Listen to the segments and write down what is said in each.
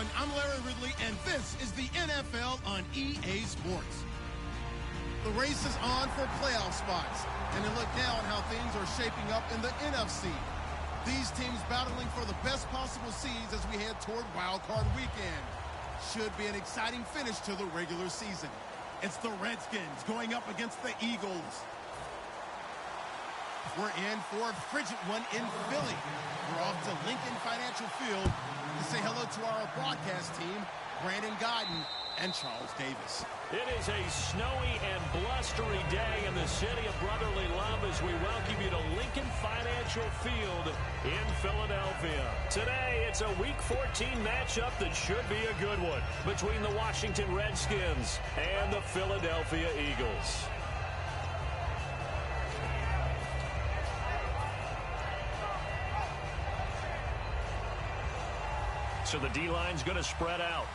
everyone. I'm Larry Ridley, and this is the NFL on EA Sports. The race is on for playoff spots, and a look now at how things are shaping up in the NFC. These teams battling for the best possible seeds as we head toward Wild Card Weekend. Should be an exciting finish to the regular season. It's the Redskins going up against the Eagles. We're in for a frigid one in Philly. We're off to Lincoln Financial Field to say hello to our broadcast team, Brandon Godden and Charles Davis. It is a snowy and blustery day in the city of brotherly love as we welcome you to Lincoln Financial Field in Philadelphia. Today, it's a Week 14 matchup that should be a good one between the Washington Redskins and the Philadelphia Eagles. So the D-line's going to spread out.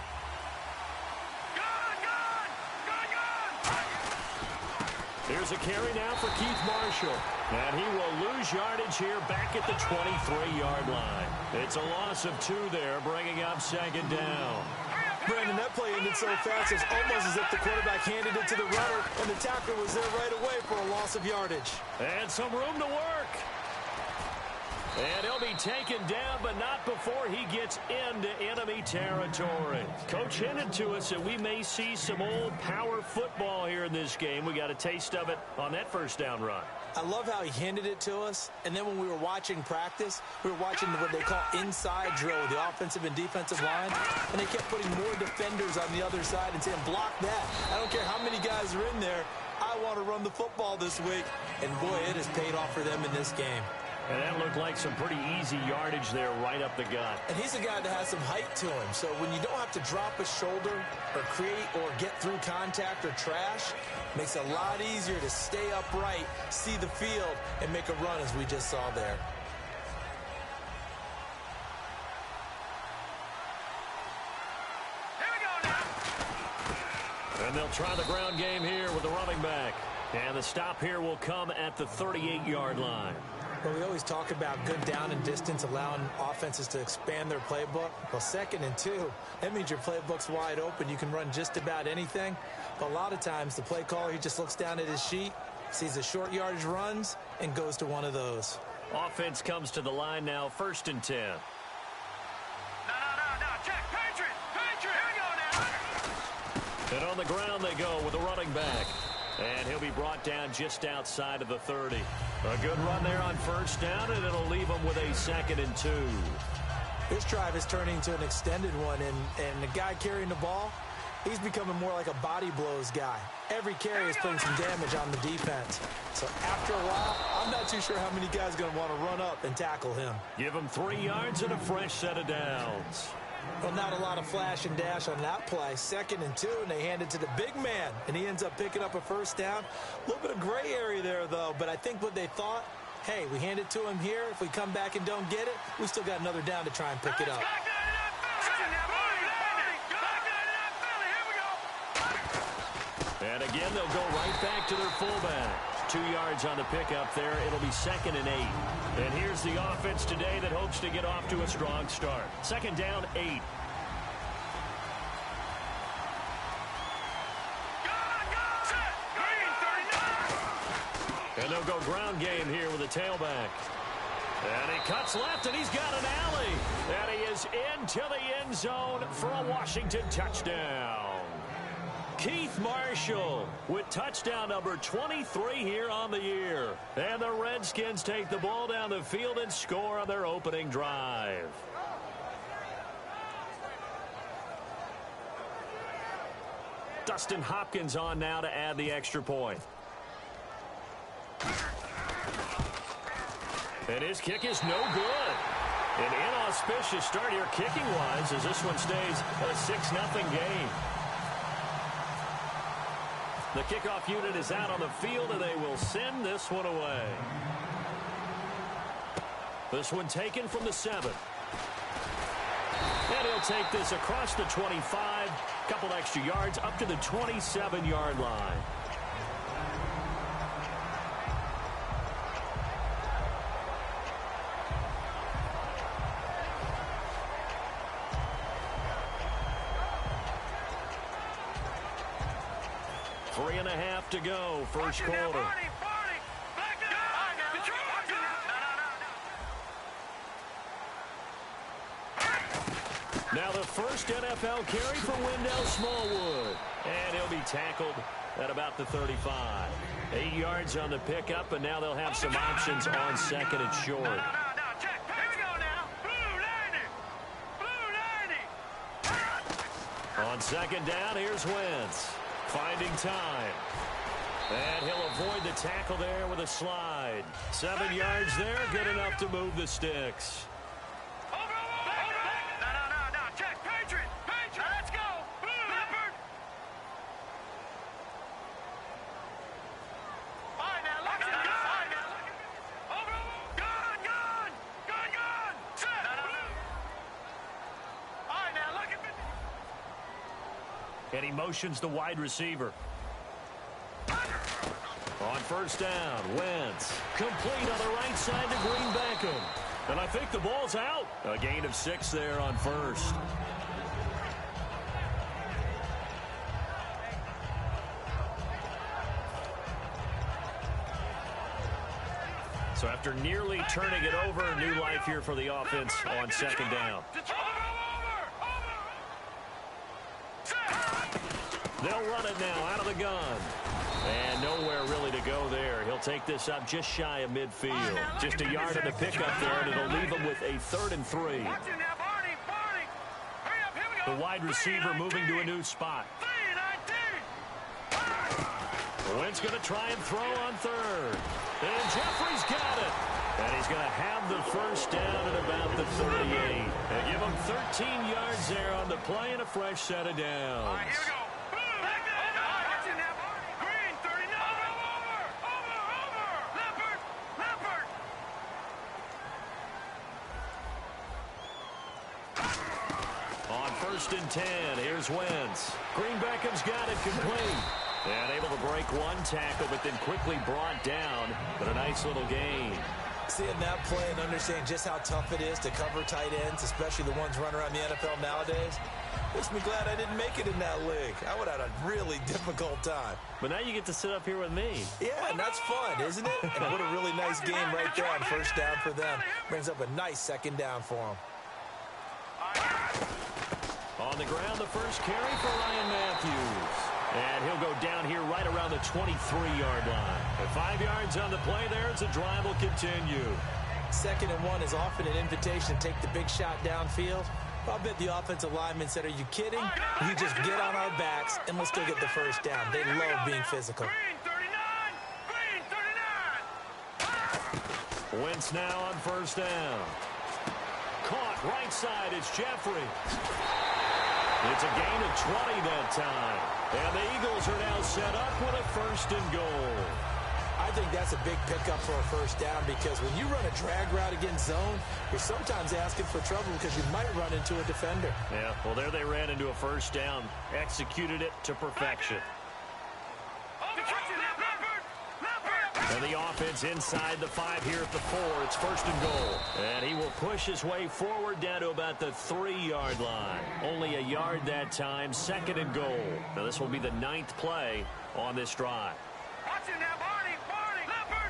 Here's a carry now for Keith Marshall. And he will lose yardage here back at the 23-yard line. It's a loss of 2 there, bringing up second down. Brandon, that play ended so fast, it's almost as if the quarterback handed it to the runner, and the tackler was there right away for a loss of yardage. And some room to work. And he'll be taken down, but not before he gets into enemy territory. Coach hinted to us that we may see some old power football here in this game. We got a taste of it on that first down run. I love how he handed it to us, and then when we were watching practice, we were watching what they call inside drill with the offensive and defensive line, and they kept putting more defenders on the other side and saying, block that. I don't care how many guys are in there. I want to run the football this week. And, boy, it has paid off for them in this game. And that looked like some pretty easy yardage there right up the gut. And he's a guy that has some height to him. So when you don't have to drop a shoulder or create or get through contact or trash, it makes it a lot easier to stay upright, see the field, and make a run as we just saw there. Here we go now. And they'll try the ground game here with the running back. And the stop here will come at the 38-yard line. Well, we always talk about good down and distance, allowing offenses to expand their playbook. Well, 2nd and 2, that means your playbook's wide open. You can run just about anything. But a lot of times, the play caller, he just looks down at his sheet, sees the short yardage runs, and goes to one of those. Offense comes to the line now, 1st and 10. No, check, Patriot, here we go now. And on the ground they go with the running back. And he'll be brought down just outside of the 30. A good run there on 1st down, and it'll leave him with a 2nd and 2. This drive is turning into an extended one, and the guy carrying the ball, he's becoming more like a body blows guy. Every carry is putting some damage on the defense. So after a while, I'm not too sure how many guys are going to want to run up and tackle him. Give him 3 yards and a fresh set of downs. Well, not a lot of flash and dash on that play. 2nd and 2, and they hand it to the big man, and he ends up picking up a 1st down. A little bit of gray area there, though, but I think what they thought, hey, we hand it to him here. If we come back and don't get it, we still got another down to try and pick it up. And again, they'll go right back to their fullback. 2 yards on the pickup there. It'll be 2nd and 8. And here's the offense today that hopes to get off to a strong start. 2nd down, 8. And they'll go ground game here with a tailback. And he cuts left, and he's got an alley. And he is into the end zone for a Washington touchdown. Keith Marshall with touchdown number 23 here on the year. And the Redskins take the ball down the field and score on their opening drive. Dustin Hopkins on now to add the extra point. And his kick is no good. An inauspicious start here kicking-wise as this one stays a 6-0 game. The kickoff unit is out on the field, and they will send this one away. This one taken from the 7. And he'll take this across the 25, couple extra yards up to the 27-yard line. 3.5 to go, first quarter. Now the first NFL carry for Wendell Smallwood. And he'll be tackled at about the 35. 8 yards on the pickup, and now they'll have some options on second and short. Check. Here we go now. Blue 90. On second down, here's Wentz. Finding time. And he'll avoid the tackle there with a slide. 7 yards there, good enough to move the sticks. And he motions the wide receiver. On first down, Wentz. Complete on the right side to Green Beckham. And I think the ball's out. A gain of 6 there on first. So after nearly turning it over, new life here for the offense on second down. They'll run it now out of the gun. And nowhere really to go there. He'll take this up just shy of midfield. Just a yard on the pickup there, and it'll leave him with a 3rd and 3. The wide receiver moving to a new spot. Wentz going to try and throw on third. And Jeffrey's got it. And he's going to have the first down at about the 38. They give him 13 yards there on the play and a fresh set of downs. Here we go. On 1st and 10, here's Wentz. Green Beckham's got it complete. And able to break one tackle, but then quickly brought down. But a nice little gain. Seeing that play and understanding just how tough it is to cover tight ends, especially the ones running around the NFL nowadays, makes me glad I didn't make it in that league. I would have had a really difficult time. But now you get to sit up here with me. Yeah, and that's fun, isn't it? And what a really nice game right there on first down for them. Brings up a nice second down for them. On the ground, the first carry for Ryan Matthews. And he'll go down here right around the 23-yard line. At 5 yards on the play there, as the drive will continue. 2nd and 1 is often an invitation to take the big shot downfield. I'll bet the offensive lineman said, are you kidding? You just get on our backs and let's go get the first down. They love being physical. Wentz now on first down. Caught right side, it's Jeffrey. It's a gain of 20 that time. And the Eagles are now set up with a 1st and goal. I think that's a big pickup for a first down because when you run a drag route against zone, you're sometimes asking for trouble because you might run into a defender. Yeah, well, there they ran into a first down. Executed it to perfection. And the offense inside the 5 here at the 4. It's 1st and goal. And he will push his way forward down to about the 3-yard line. Only a yard that time. 2nd and goal. Now this will be the 9th play on this drive.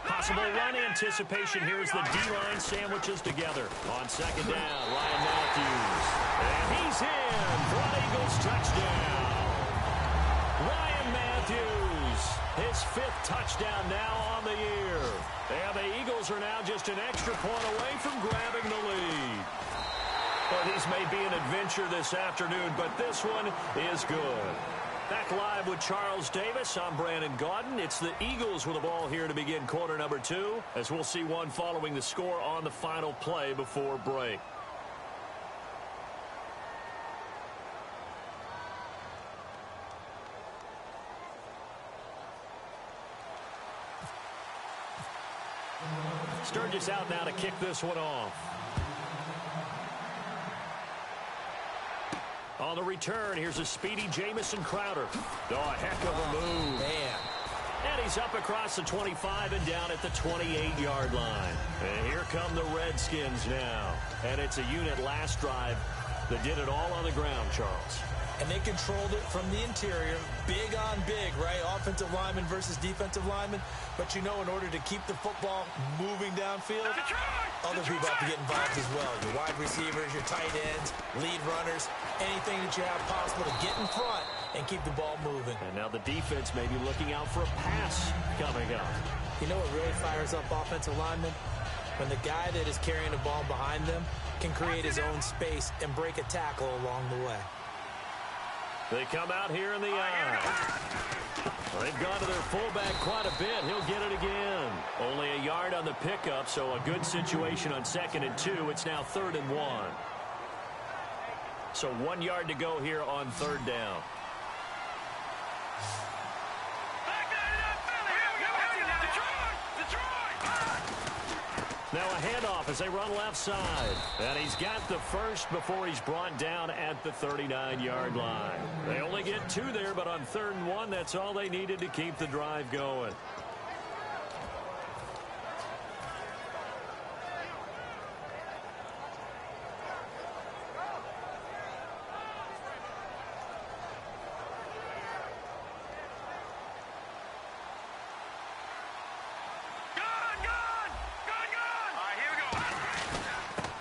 Possible run anticipation here as the D-line sandwiches together. On second down, Ryan Matthews. And he's in for an Eagles touchdown. Ryan Matthews, his 5th touchdown now on the year. And the Eagles are now just an extra point away from grabbing the lead. Well, these may be an adventure this afternoon, but this one is good. Back live with Charles Davis. I'm Brandon Gaudin. It's the Eagles with the ball here to begin quarter number 2, as we'll see one following the score on the final play before break. Sturgis out now to kick this one off. On the return, here's a speedy Jamison Crowder. Oh, a heck of a move. Man. And he's up across the 25 and down at the 28-yard line. And here come the Redskins now. And it's a unit last drive that did it all on the ground, Charles. and they controlled it from the interior, big on big, right? Offensive lineman versus defensive lineman. But you know, in order to keep the football moving downfield, other people have to get involved as well. Your wide receivers, your tight ends, lead runners, anything that you have possible to get in front and keep the ball moving. And now the defense may be looking out for a pass coming up. You know what really fires up offensive linemen? When the guy that is carrying the ball behind them can create his own space and break a tackle along the way. They come out here in the eye. They've gone to their fullback quite a bit. He'll get it again. Only a yard on the pickup, so a good situation on 2nd and 2. It's now 3rd and 1. So 1 yard to go here on 3rd down. Now a handoff as they run left side. And he's got the first before he's brought down at the 39-yard line. They only get 2 there, but on 3rd and 1, that's all they needed to keep the drive going.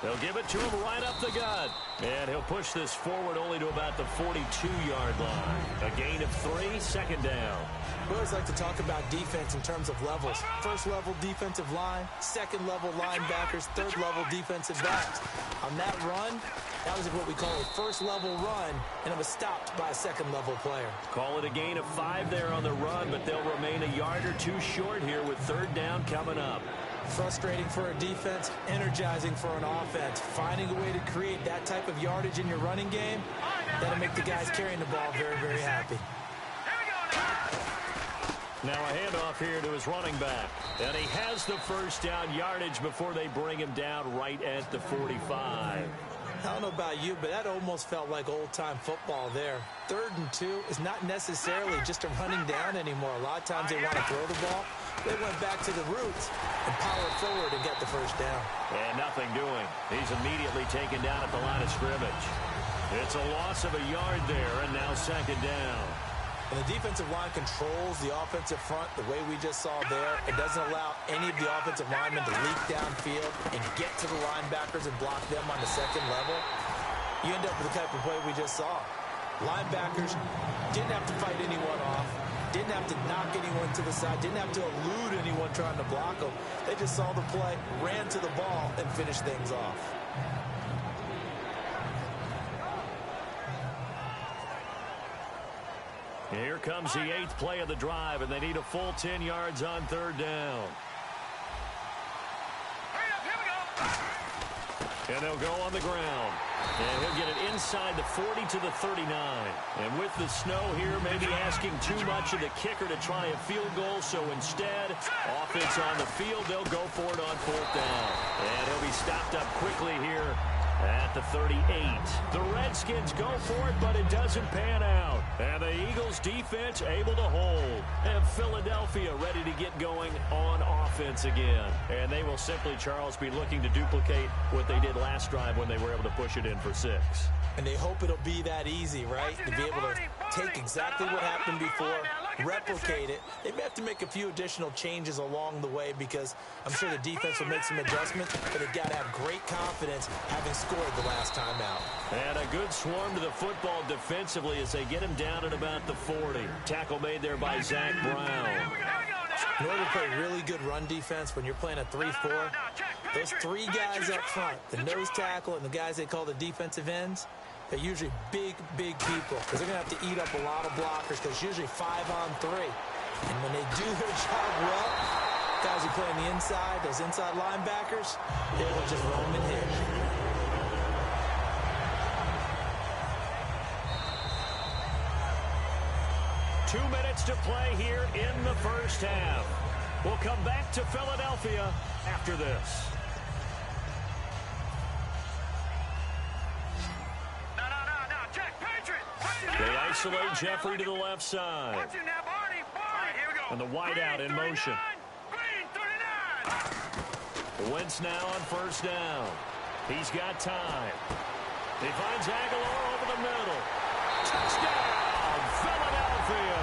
They'll give it to him right up the gut. And he'll push this forward only to about the 42-yard line. A gain of 3, 2nd down. We always like to talk about defense in terms of levels. First level defensive line, second level linebackers, third level defensive backs. On that run, that was what we call a first level run, and it was stopped by a second level player. Call it a gain of 5 there on the run, but they'll remain a yard or 2 short here with 3rd down coming up. Frustrating for a defense, energizing for an offense. Finding a way to create that type of yardage in your running game, that'll make the guys carrying the ball very, very happy. Now a handoff here to his running back. And he has the first down yardage before they bring him down right at the 45. I don't know about you, but that almost felt like old-time football there. 3rd and 2 is not necessarily just a running down anymore. A lot of times they want to throw the ball. They went back to the roots and powered forward and got the first down. And nothing doing. He's immediately taken down at the line of scrimmage. It's a loss of a yard there, and now 2nd down. And the defensive line controls the offensive front the way we just saw there. It doesn't allow any of the offensive linemen to leak downfield and get to the linebackers and block them on the second level. You end up with the type of play we just saw. Linebackers didn't have to fight anyone off, didn't have to knock anyone to the side, didn't have to elude anyone trying to block them. They just saw the play, ran to the ball, and finished things off. Here comes the 8th play of the drive, and they need a full 10 yards on 3rd down. And they'll go on the ground. And he'll get it inside the 40 to the 39. And with the snow here, maybe asking too much of the kicker to try a field goal. So instead, offense on the field, they'll go for it on 4th down. And he'll be stopped up quickly here at the 38. The Redskins go for it, but it doesn't pan out. And the Eagles defense able to hold. And Philadelphia ready to get going on offense again. And they will simply, Charles, be looking to duplicate what they did last drive when they were able to push it in for 6. And they hope it'll be that easy, right? To be able to take exactly what happened before, replicate it. They may have to make a few additional changes along the way because I'm sure the defense will make some adjustments, but they've got to have great confidence having scored the last time out. And a good swarm to the football defensively as they get him down at about the 40. Tackle made there by Zach Brown. In order to play really good run defense when you're playing a 3-4, those 3 guys up front, the nose tackle and the guys they call the defensive ends, they're usually big, big people because they're going to have to eat up a lot of blockers because it's usually 5-on-3. And when they do their job well, guys who play on the inside, those inside linebackers, they will just roam and hit. Two minutes to play here in the first half. We'll come back to Philadelphia after this. They isolate Jeffrey to the left side. And the wideout in motion. Wentz now on 1st down. He's got time. He finds Aguilar over the middle. Touchdown, Philadelphia.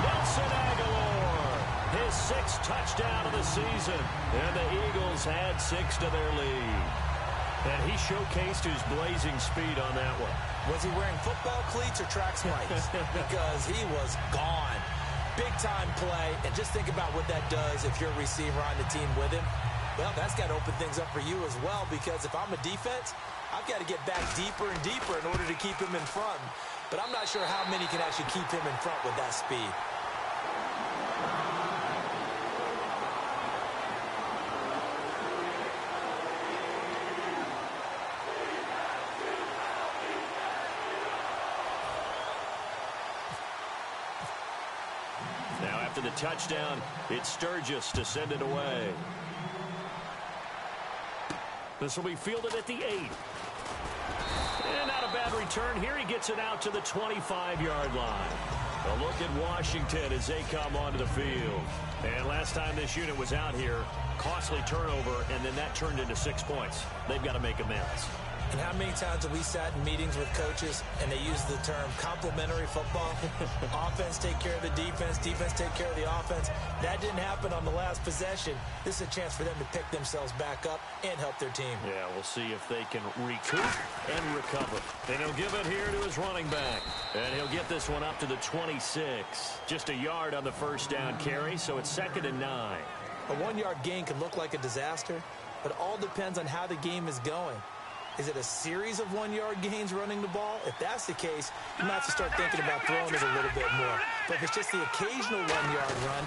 Nelson Aguilar, his 6th touchdown of the season. And the Eagles had 6 to their lead. And he showcased his blazing speed on that one. Was he wearing football cleats or track spikes? Because he was gone. Big-time play. And just think about what that does if you're a receiver on the team with him. Well, that's got to open things up for you as well, because if I'm a defense, I've got to get back deeper and deeper in order to keep him in front. But I'm not sure how many can actually keep him in front with that speed. Now after the touchdown, it's Sturgis to send it away. This will be fielded at the 8. And not a bad return here. He gets it out to the 25-yard line. A look at Washington as they come onto the field. And last time this unit was out here, costly turnover, and then that turned into 6 points. They've got to make amends. And how many times have we sat in meetings with coaches and they use the term complementary football? Offense take care of the defense, defense take care of the offense. That didn't happen on the last possession. This is a chance for them to pick themselves back up and help their team. Yeah, we'll see if they can recoup and recover. And he'll give it here to his running back. And he'll get this one up to the 26. Just a yard on the first down carry, so it's 2nd and 9. A 1-yard gain can look like a disaster, but it all depends on how the game is going. Is it a series of 1-yard gains running the ball? If that's the case, you might have to start thinking about throwing it a little bit more. But if it's just the occasional 1-yard run,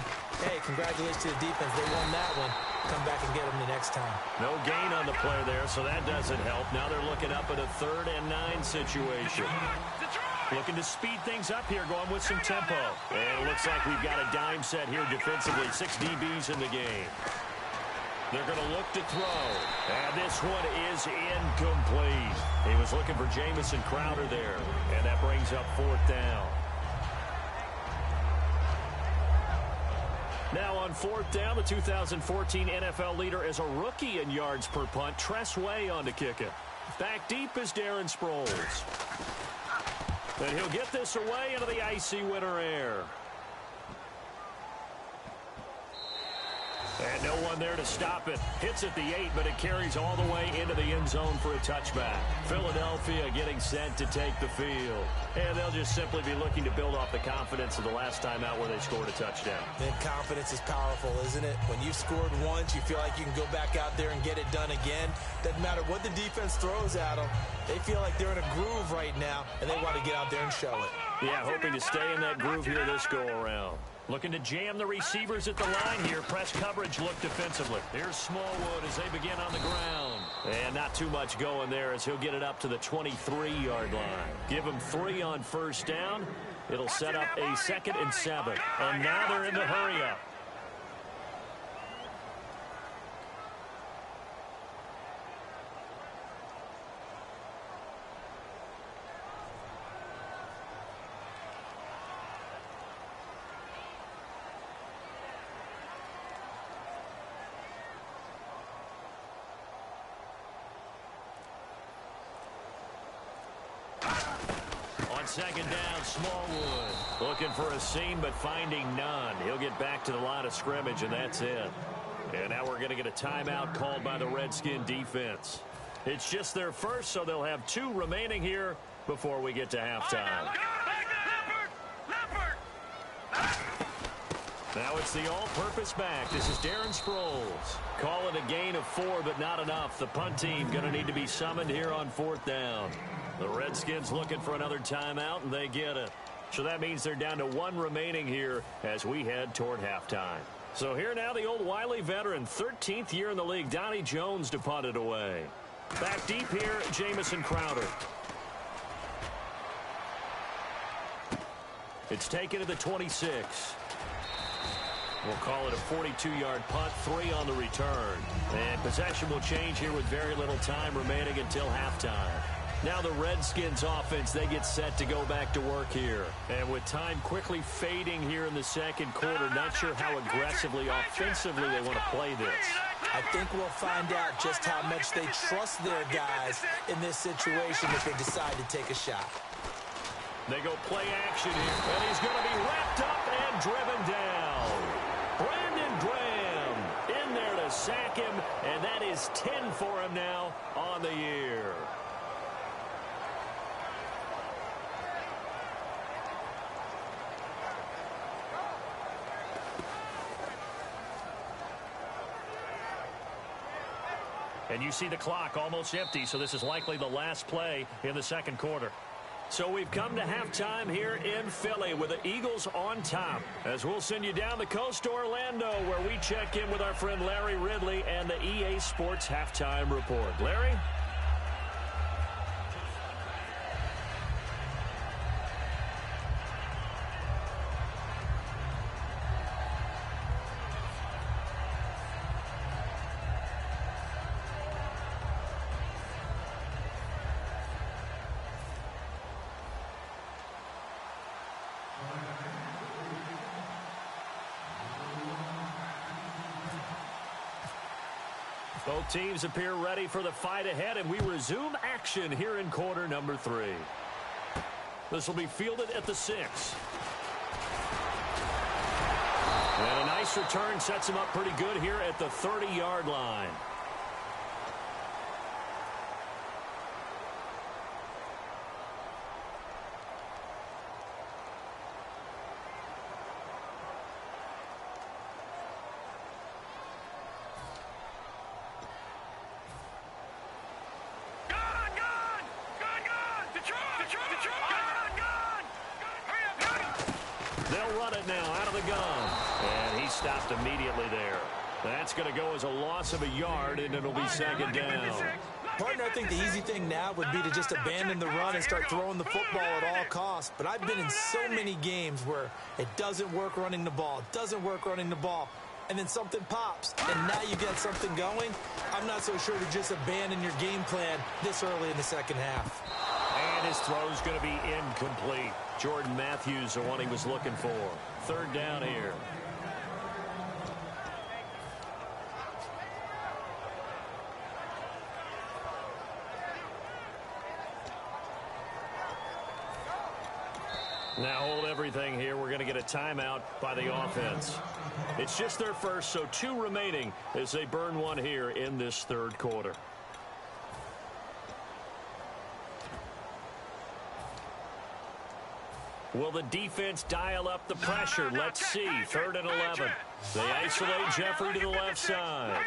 hey, congratulations to the defense. They won that one. Come back and get them the next time. No gain on the play there, so that doesn't help. Now they're looking up at a 3rd and 9 situation. Looking to speed things up here, going with some tempo. And it looks like we've got a dime set here defensively. 6 DBs in the game. They're going to look to throw. And this one is incomplete. He was looking for Jamison Crowder there. And that brings up 4th down. Now on 4th down, the 2014 NFL leader as a rookie in yards per punt, Tress Way on to kick it. Back deep is Darren Sproles. And he'll get this away into the icy winter air. And no one there to stop it. Hits at the 8, but it carries all the way into the end zone for a touchback. Philadelphia getting set to take the field. And they'll just simply be looking to build off the confidence of the last time out where they scored a touchdown. And confidence is powerful, isn't it? When you've scored once, you feel like you can go back out there and get it done again. Doesn't matter what the defense throws at them. They feel like they're in a groove right now, and they want to get out there and show it. Yeah, hoping to stay in that groove here this go-around. Looking to jam the receivers at the line here. Press coverage look defensively. Here's Smallwood as they begin on the ground. And not too much going there as he'll get it up to the 23-yard line. Give him 3 on first down. It'll set up a 2nd and 7. And now they're in the hurry-up. On 2nd down, Smallwood looking for a seam but finding none. He'll get back to the line of scrimmage, and that's it. And now we're going to get a timeout called by the Redskin defense. It's just their first, so they'll have 2 remaining here before we get to halftime. Now it's the all-purpose back. This is Darren Sproles. Call it a gain of 4, but not enough. The punt team going to need to be summoned here on 4th down. The Redskins looking for another timeout, and they get it. So that means they're down to 1 remaining here as we head toward halftime. So here now the old wily veteran, 13th year in the league, Donnie Jones to punt it away. Back deep here, Jamison Crowder. It's taken to the 26. We'll call it a 42-yard punt, 3 on the return. And possession will change here with very little time remaining until halftime. Now the Redskins offense, they get set to go back to work here. And with time quickly fading here in the second quarter, not sure how aggressively, offensively they want to play this. I think we'll find out just how much they trust their guys in this situation if they decide to take a shot. They go play action here, and he's going to be wrapped up and driven down. Brandon Graham in there to sack him, and that is 10 for him now on the year. And you see the clock almost empty, so this is likely the last play in the second quarter. So we've come to halftime here in Philly with the Eagles on top. As we'll send you down the coast to Orlando, where we check in with our friend Larry Ridley and the EA Sports Halftime Report. Larry? Both teams appear ready for the fight ahead, and we resume action here in quarter number 3. This will be fielded at the 6. And a nice return sets him up pretty good here at the 30-yard line. They'll run it now out of the gun. And he stopped immediately there. That's going to go as a loss of a yard, and it'll be second down. Partner, I think the easy thing now would be to just abandon the run and start throwing the football at all costs. But I've been in so many games where it doesn't work running the ball. It doesn't work running the ball. And then something pops, and now you get something going. I'm not so sure to just abandon your game plan this early in the second half. And his throw's going to be incomplete. Jordan Matthews, the one he was looking for. Third down here. Now hold everything here. We're going to get a timeout by the offense. It's just their first, so 2 remaining as they burn one here in this third quarter. Will the defense dial up the pressure? Let's see. 3rd and 11. They isolate Jeffrey to the left side.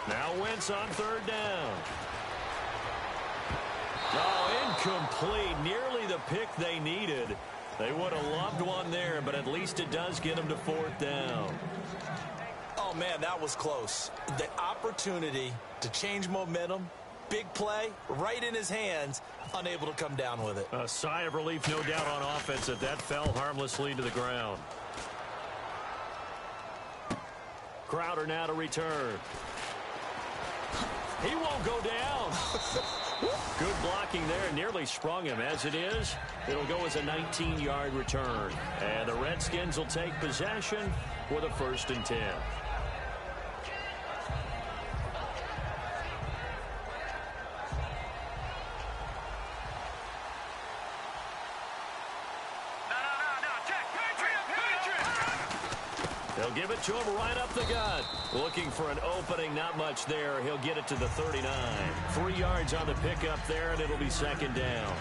Now Wentz on 3rd down. Oh, incomplete. Nearly the pick they needed. They would have loved one there, but at least it does get them to 4th down. Oh, man, that was close. The opportunity to change momentum, big play, right in his hands, unable to come down with it. A sigh of relief, no doubt, on offense that fell harmlessly to the ground. Crowder now to return. He won't go down. Good blocking there. Nearly sprung him. As it is, it'll go as a 19-yard return. And the Redskins will take possession with a 1st and 10. They'll give it to him right up the gut. Looking for an opening, not much there. He'll get it to the 39. 3 yards on the pickup there, and it'll be second down.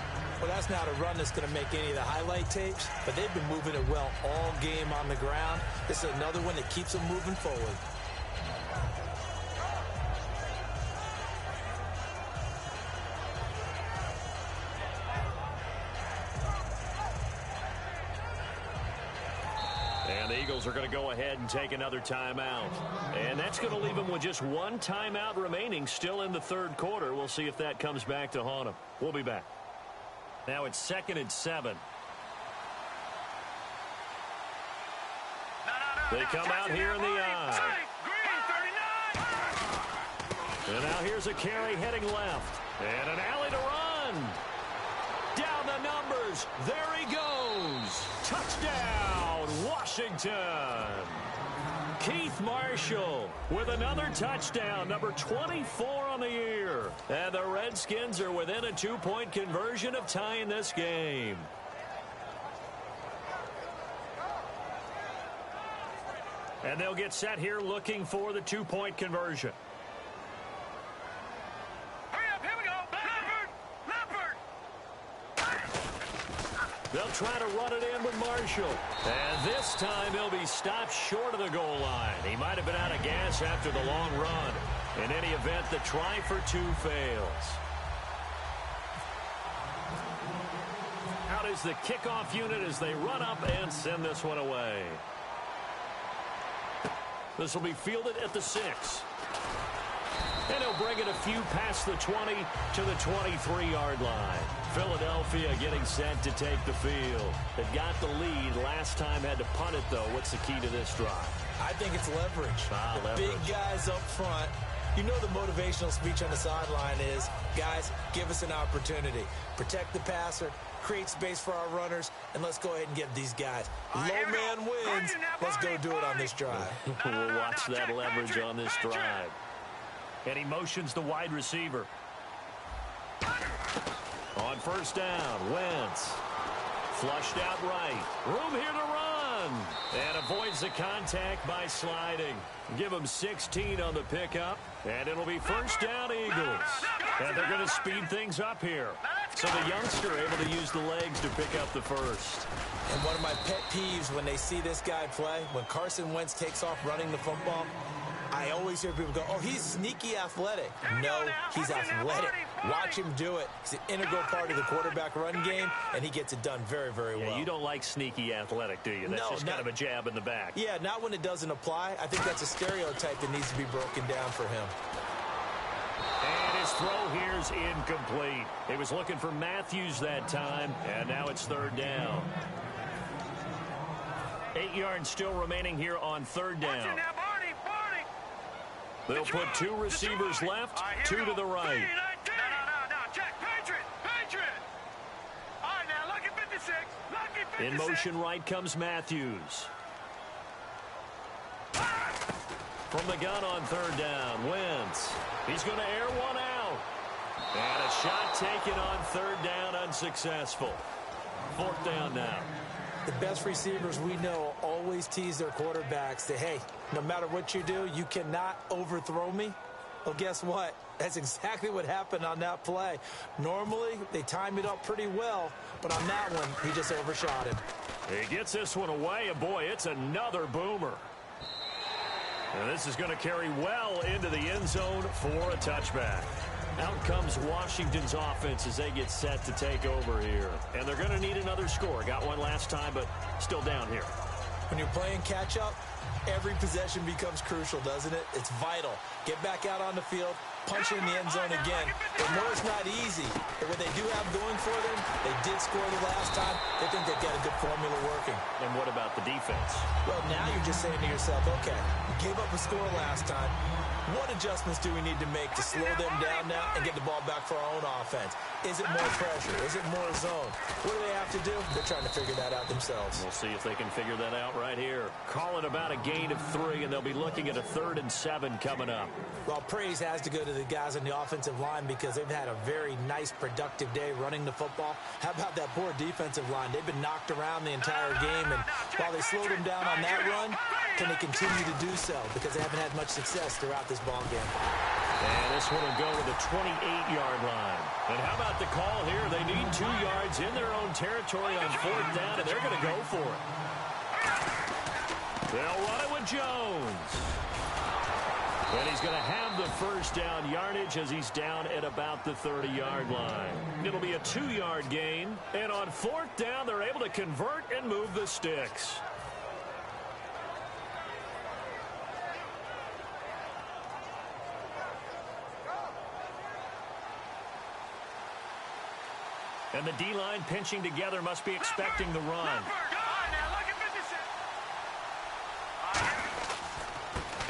Well, that's not a run that's going to make any of the highlight tapes, but they've been moving it well all game on the ground. This is another one that keeps them moving forward. And the Eagles are going to go ahead and take another timeout. And that's going to leave them with just 1 timeout remaining still in the third quarter. We'll see if that comes back to haunt them. We'll be back. Now it's 2nd and 7. They come out here in the eye. And now here's a carry heading left. And an alley to run. Down the numbers. There he goes. Touchdown, Washington. Keith Marshall with another touchdown, number 24 on the year. And the Redskins are within a 2-point conversion of tying this game. And they'll get set here looking for the 2-point conversion. They'll try to run it in with Marshall. And this time he'll be stopped short of the goal line. He might have been out of gas after the long run. In any event, the try for 2 fails. Out is the kickoff unit as they run up and send this one away. This will be fielded at the 6. And he'll bring it a few past the 20 to the 23-yard line. Philadelphia getting set to take the field. They've got the lead. Last time had to punt it, though. What's the key to this drive? I think it's leverage. Leverage. Big guys up front. You know the motivational speech on the sideline is, guys, give us an opportunity. Protect the passer, create space for our runners, and let's go ahead and get these guys. Low man wins. Let's go do it on this drive. We'll watch that leverage on this drive. And he motions the wide receiver. On first down, Wentz. Flushed out right. Room here to run. And avoids the contact by sliding. Give him 16 on the pickup. And it'll be first down, Eagles. And they're going to speed things up here. So the youngster able to use the legs to pick up the first. And one of my pet peeves when they see this guy play, when Carson Wentz takes off running the football, I always hear people go, oh, he's sneaky athletic. No, he's athletic. Watch him do it. He's an integral part of the quarterback run game, and he gets it done very, very well. You don't like sneaky athletic, do you? That's just kind of a jab in the back. Yeah, not when it doesn't apply. I think that's a stereotype that needs to be broken down for him. And his throw here's incomplete. He was looking for Matthews that time, and now it's third down. 8 yards still remaining here on third down. They'll put 2 receivers left, 2 to the right. No, check. Patriot. All right, now, lucky 56. Lucky 56. In motion right comes Matthews. From the gun on third down, Wentz. He's going to air one out. And a shot taken on third down, unsuccessful. Fourth down now. The best receivers we know always tease their quarterbacks that, hey, no matter what you do, you cannot overthrow me. Well, guess what? That's exactly what happened on that play. Normally, they time it up pretty well, but on that one, he just overshot him. He gets this one away, and boy, it's another boomer. And this is going to carry well into the end zone for a touchback. Out comes Washington's offense as they get set to take over here. And they're going to need another score. Got one last time, but still down here. When you're playing catch-up, every possession becomes crucial, doesn't it? It's vital. Get back out on the field, punch it in the end zone again. They know it's not easy, but what they do have going for them, they did score the last time. They think they've got a good formula working. And what about the defense? Well, now you're just saying to yourself, okay, we gave up a score last time. What adjustments do we need to make to slow them down now and get the ball back for our own offense? Is it more pressure? Is it more zone? What do they have to do? They're trying to figure that out themselves. We'll see if they can figure that out right here. Call it about a gain of 3, and they'll be looking at a 3rd and 7 coming up. Well, praise has to go to the guys on the offensive line because they've had a very nice, productive day running the football. How about that poor defensive line? They've been knocked around the entire game, and while they slowed them down on that run, can they continue to do so? Because they haven't had much success throughout this ball game. And this one will go to the 28-yard line. And how about the call here? They need 2 yards in their own territory on 4th down, and they're going to go for it. They'll run it with Jones. And he's going to have the first down yardage as he's down at about the 30-yard line. It'll be a 2-yard gain. And on 4th down, they're able to convert and move the sticks. And the D-line pinching together must be expecting the run.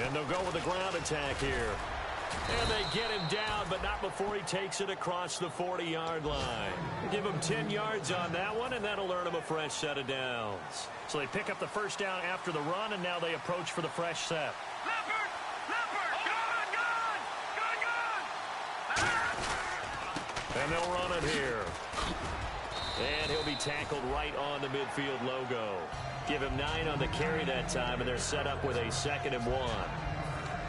And they'll go with the ground attack here. And they get him down, but not before he takes it across the 40-yard line. Give him 10 yards on that one, and that'll earn him a fresh set of downs. So they pick up the first down after the run, and now they approach for the fresh set. Leopard! Leopard! Gun! And they'll run it here. And he'll be tackled right on the midfield logo. Give him 9 on the carry that time, and they're set up with a 2nd and 1.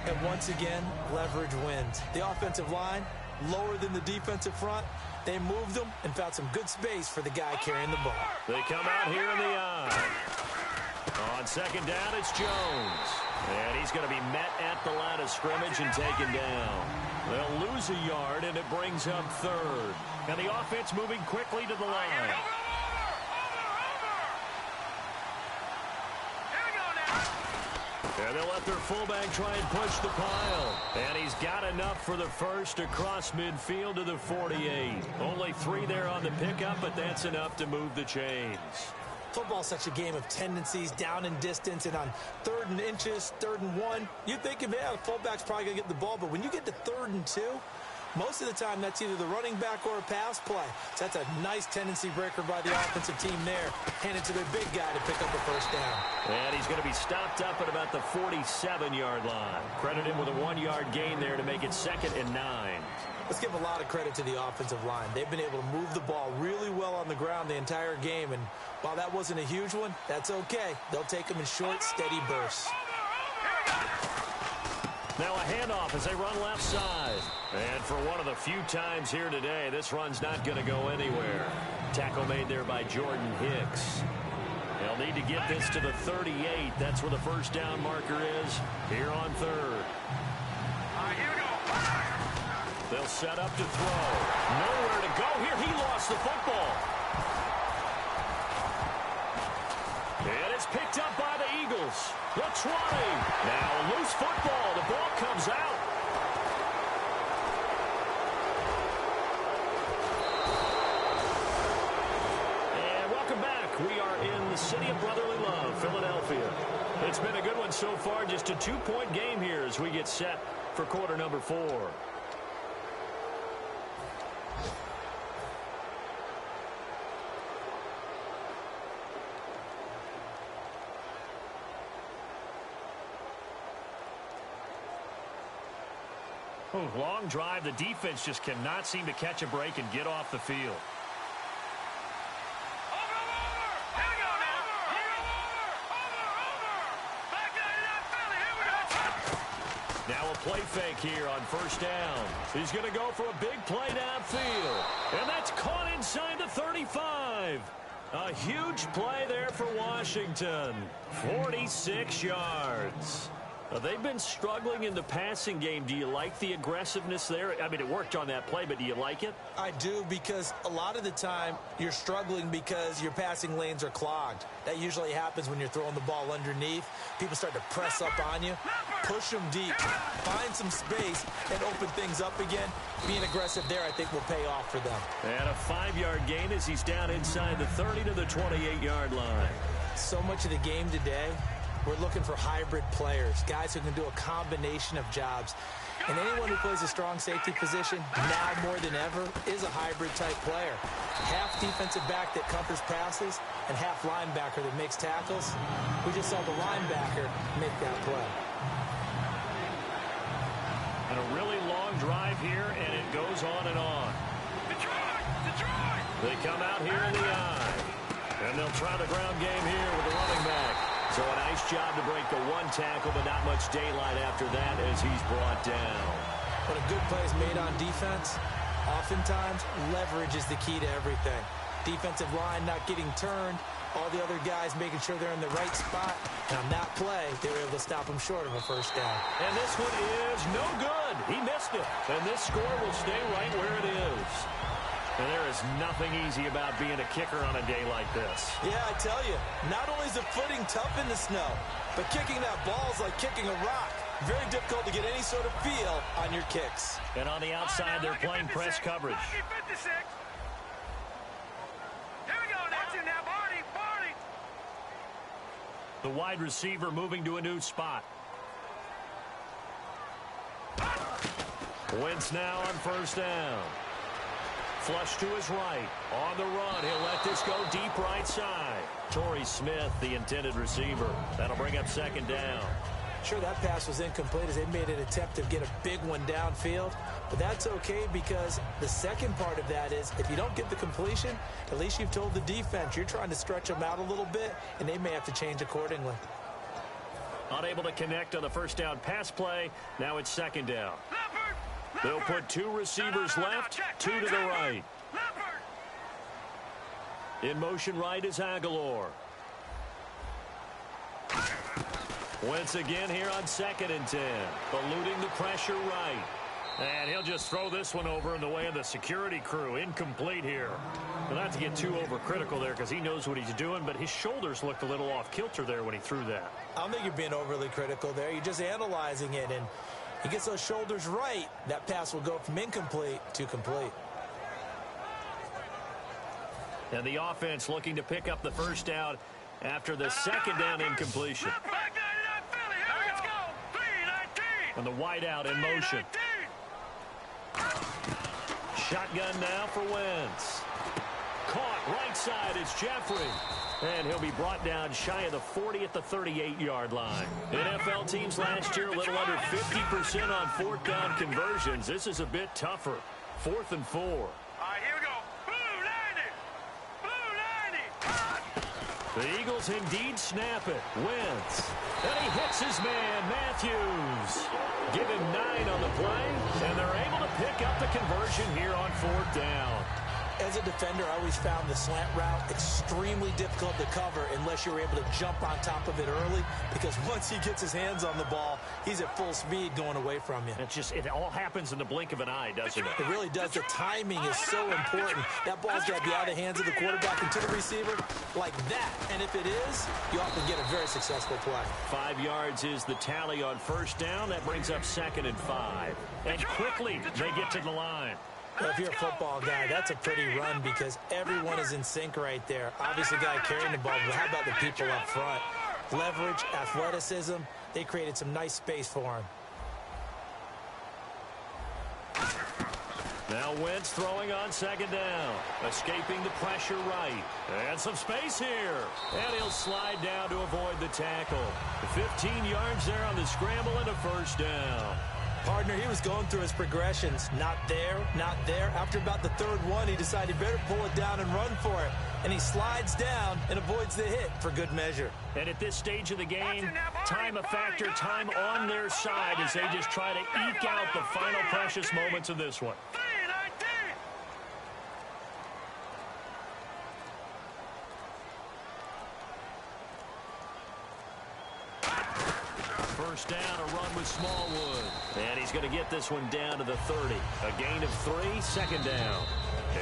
And once again, leverage wins. The offensive line, lower than the defensive front. They moved them and found some good space for the guy carrying the ball. They come out here in the eye. On 2nd down, it's Jones. And he's going to be met at the line of scrimmage and taken down. They'll lose a yard, and it brings up 3rd. And the offense moving quickly to the line. And they'll let their fullback try and push the pile. And he's got enough for the first across midfield to the 48. Only 3 there on the pickup, but that's enough to move the chains. Football's such a game of tendencies, down in distance, and on 3rd and inches, 3rd and 1, you'd think, yeah, the fullback's probably going to get the ball. But when you get to 3rd and 2, most of the time that's either the running back or a pass play. So that's a nice tendency breaker by the offensive team there. Hand it to their big guy to pick up the first down. And he's going to be stopped up at about the 47-yard line. Credit him with a 1-yard gain there to make it 2nd and 9. Let's give a lot of credit to the offensive line. They've been able to move the ball really well on the ground the entire game. And while that wasn't a huge one, that's okay. They'll take them in short, steady bursts. Now a handoff as they run left side. And for one of the few times here today, this run's not going to go anywhere. Tackle made there by Jordan Hicks. They'll need to get this to the 38. That's where the first down marker is here on 3rd. They'll set up to throw. Nowhere to go here. He lost the football. And it's picked up by the Eagles. The 20. Now a loose football. The ball comes out. And welcome back. We are in the city of brotherly love, Philadelphia. It's been a good one so far. Just a 2-point game here as we get set for quarter number 4. Long drive. The defense just cannot seem to catch a break and get off the field. Now a play fake here on first down. He's going to go for a big play downfield. And that's caught inside the 35. A huge play there for Washington. 46 yards. They've been struggling in the passing game. Do you like the aggressiveness there? I mean, it worked on that play, but do you like it? I do, because a lot of the time you're struggling because your passing lanes are clogged. That usually happens when you're throwing the ball underneath. People start to press up on you. Push them deep. Find some space and open things up again. Being aggressive there, I think, will pay off for them. And a 5-yard gain as he's down inside the 30 to the 28-yard line. So much of the game today, we're looking for hybrid players, guys who can do a combination of jobs. And anyone who plays a strong safety position, now more than ever, is a hybrid-type player. Half defensive back that covers passes and half linebacker that makes tackles. We just saw the linebacker make that play. And a really long drive here, and it goes on and on. Detroit! They come out here in the eye. And they'll try the ground game here with the running back. So a nice job to break the 1 tackle, but not much daylight after that as he's brought down. But a good play is made on defense. Oftentimes, leverage is the key to everything. Defensive line not getting turned. All the other guys making sure they're in the right spot. And on that play, they were able to stop him short of a first down. And this one is no good. He missed it. And this score will stay right where it is. And there is nothing easy about being a kicker on a day like this. Yeah, I tell you, not only is the footing tough in the snow, but kicking that ball is like kicking a rock. Very difficult to get any sort of feel on your kicks. And on the outside, they're playing press coverage. Here we go now. Watch it now, Barney. The wide receiver moving to a new spot. Wentz now on first down. Flush to his right. On the run, he'll let this go deep right side. Torrey Smith, the intended receiver. That'll bring up second down. Sure, that pass was incomplete as they made an attempt to get a big one downfield. But that's okay because the second part of that is if you don't get the completion, at least you've told the defense you're trying to stretch them out a little bit, and they may have to change accordingly. Unable to connect on the first down pass play. Now it's second down. They'll put two receivers left, two to the right. In motion right is Aguilar. Wentz again here on 2nd and 10. Eluding the pressure right. And he'll just throw this one over in the way of the security crew. Incomplete here. Well, not to get too overcritical there because he knows what he's doing, but his shoulders looked a little off kilter there when he threw that. I don't think you're being overly critical there. You're just analyzing it, and he gets those shoulders right. That pass will go from incomplete to complete. And the offense looking to pick up the first down after the second down incompletion. And the wideout in motion. Shotgun now for Wentz. Caught right side, it's Jeffrey. And he'll be brought down shy of the 40 at the 38-yard line. NFL teams last year a little under 50% on fourth down conversions. This is a bit tougher. 4th and 4. All right, here we go. Blue 90. Blue 90. The Eagles indeed snap it. Wentz. And he hits his man, Matthews. Give him 9 on the play, and they're able to pick up the conversion here on 4th down. As a defender, I always found the slant route extremely difficult to cover unless you're able to jump on top of it early, because once he gets his hands on the ball, he's at full speed going away from you. It all happens in the blink of an eye, doesn't it? It really does. The timing is so important. That ball's got to be out of the hands of the quarterback into the receiver like that. And if it is, you often get a very successful play. 5 yards is the tally on first down. That brings up 2nd and 5. And quickly, they get to the line. Well, if you're a football guy, that's a pretty run because everyone is in sync right there. Obviously, the guy carrying the ball, but how about the people up front? Leverage, athleticism, they created some nice space for him. Now Wentz throwing on 2nd down. Escaping the pressure right. And some space here. And he'll slide down to avoid the tackle. 15 yards there on the scramble and a first down. Partner, he was going through his progressions. Not there, not there. After about the 3rd one, he decided he better pull it down and run for it. And he slides down and avoids the hit for good measure. And at this stage of the game, time a factor, time on their side as they just try to eke out the final precious moments of this one. First down, a run with Smallwood. And he's going to get this one down to the 30. A gain of 3, 2nd down.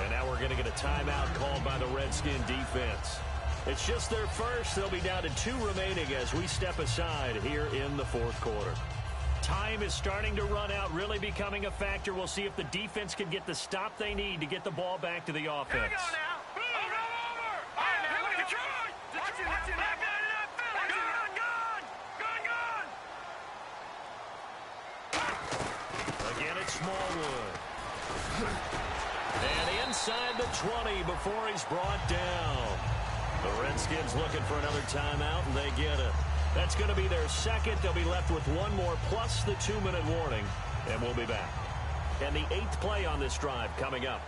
And now we're going to get a timeout called by the Redskin defense. It's just their first. They'll be down to 2 remaining as we step aside here in the 4th quarter. Time is starting to run out, really becoming a factor. We'll see if the defense can get the stop they need to get the ball back to the offense. Here we go now. Smallwood. And inside the 20 before he's brought down. The Redskins looking for another timeout, and they get it. That's going to be their 2nd. They'll be left with 1 more plus the 2-minute warning, and we'll be back. And the 8th play on this drive coming up.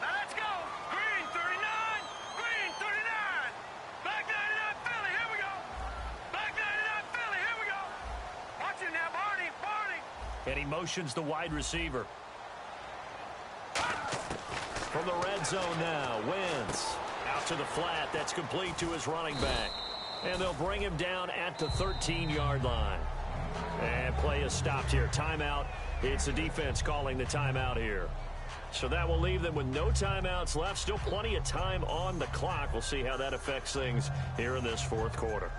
Now let's go. Green 39. Green 39. Back 99 Philly. Here we go. Back 99 Philly. Here we go. Watch it now, Barney. And he motions the wide receiver. From the red zone now, Wentz. Out to the flat. That's complete to his running back. And they'll bring him down at the 13-yard line. And play is stopped here. Timeout. It's the defense calling the timeout here. So that will leave them with no timeouts left. Still plenty of time on the clock. We'll see how that affects things here in this 4th quarter.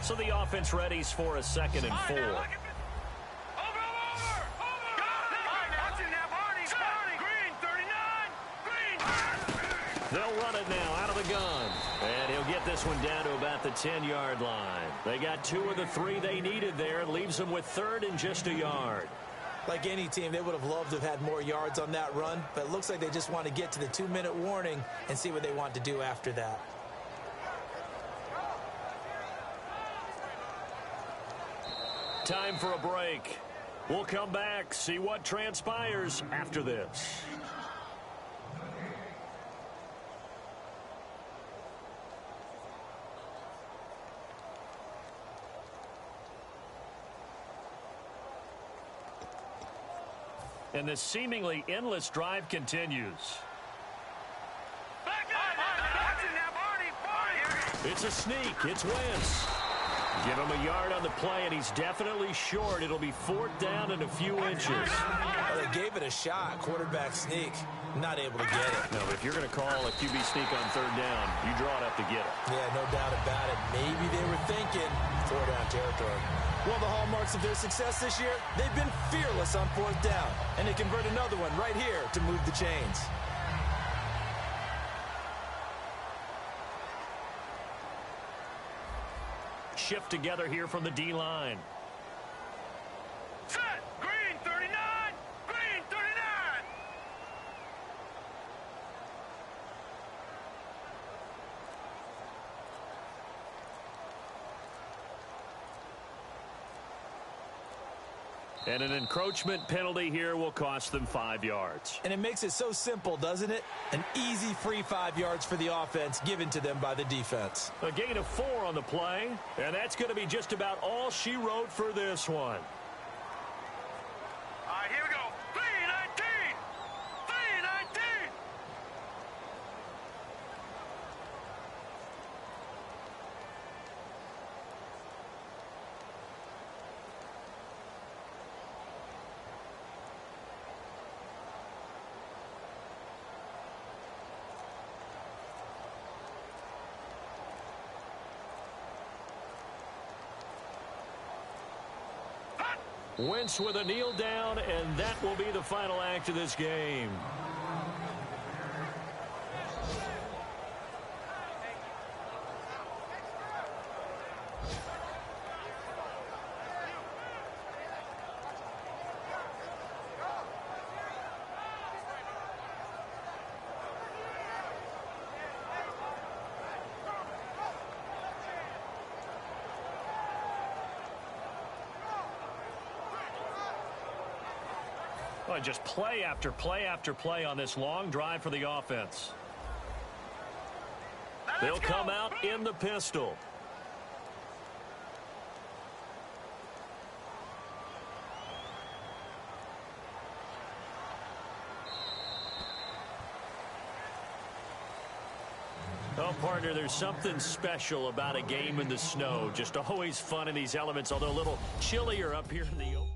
So the offense readies for a 2nd and 4. Over. Green 39. Green. They'll now out of the gun. And he'll get this one down to about the 10-yard line. They got 2 of the 3 they needed there. Leaves them with 3rd and just a yard. Like any team, they would have loved to have had more yards on that run, but it looks like they just want to get to the 2-minute warning and see what they want to do after that. Time for a break. We'll come back, see what transpires after this. And this seemingly endless drive continues. It's a sneak. It's Wentz. Give him a yard on the play, and he's definitely short. It'll be 4th down and a few inches. Well, they gave it a shot. Quarterback sneak. Not able to get it. No, if you're going to call a QB sneak on 3rd down, you draw it up to get it. Yeah, no doubt about it. Maybe they were thinking 4-down territory. One of the hallmarks of their success this year, they've been fearless on 4th down. And they convert another one right here to move the chains. Shift together here from the D-line. Set! Green 39! Green 39! And an encroachment penalty here will cost them 5 yards. And it makes it so simple, doesn't it? An easy free 5 yards for the offense given to them by the defense. A gain of 4 on the play, and that's going to be just about all she wrote for this one. All right, here we go. 319! 319! Wentz with a kneel down, and that will be the final act of this game. Well, just play after play after play on this long drive for the offense. They'll come out in the pistol. Oh, partner, there's something special about a game in the snow. Just always fun in these elements, although a little chillier up here in the open.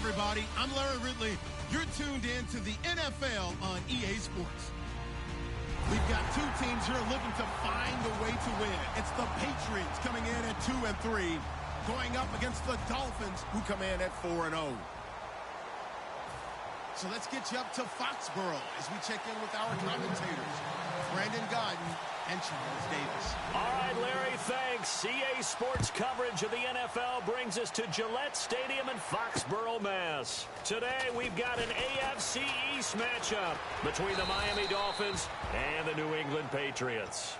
everybody. I'm Larry Ridley. You're tuned in to the NFL on EA Sports. We've got two teams here looking to find a way to win. It's the Patriots coming in at 2-3, going up against the Dolphins, who come in at 4-0. So let's get you up to Foxborough as we check in with our commentators, Brandon Godden and Charles Davis. All right, Larry, thanks. EA Sports coverage of the NFL brings us to Gillette Stadium in Foxborough, Mass. Today, we've got an AFC East matchup between the Miami Dolphins and the New England Patriots.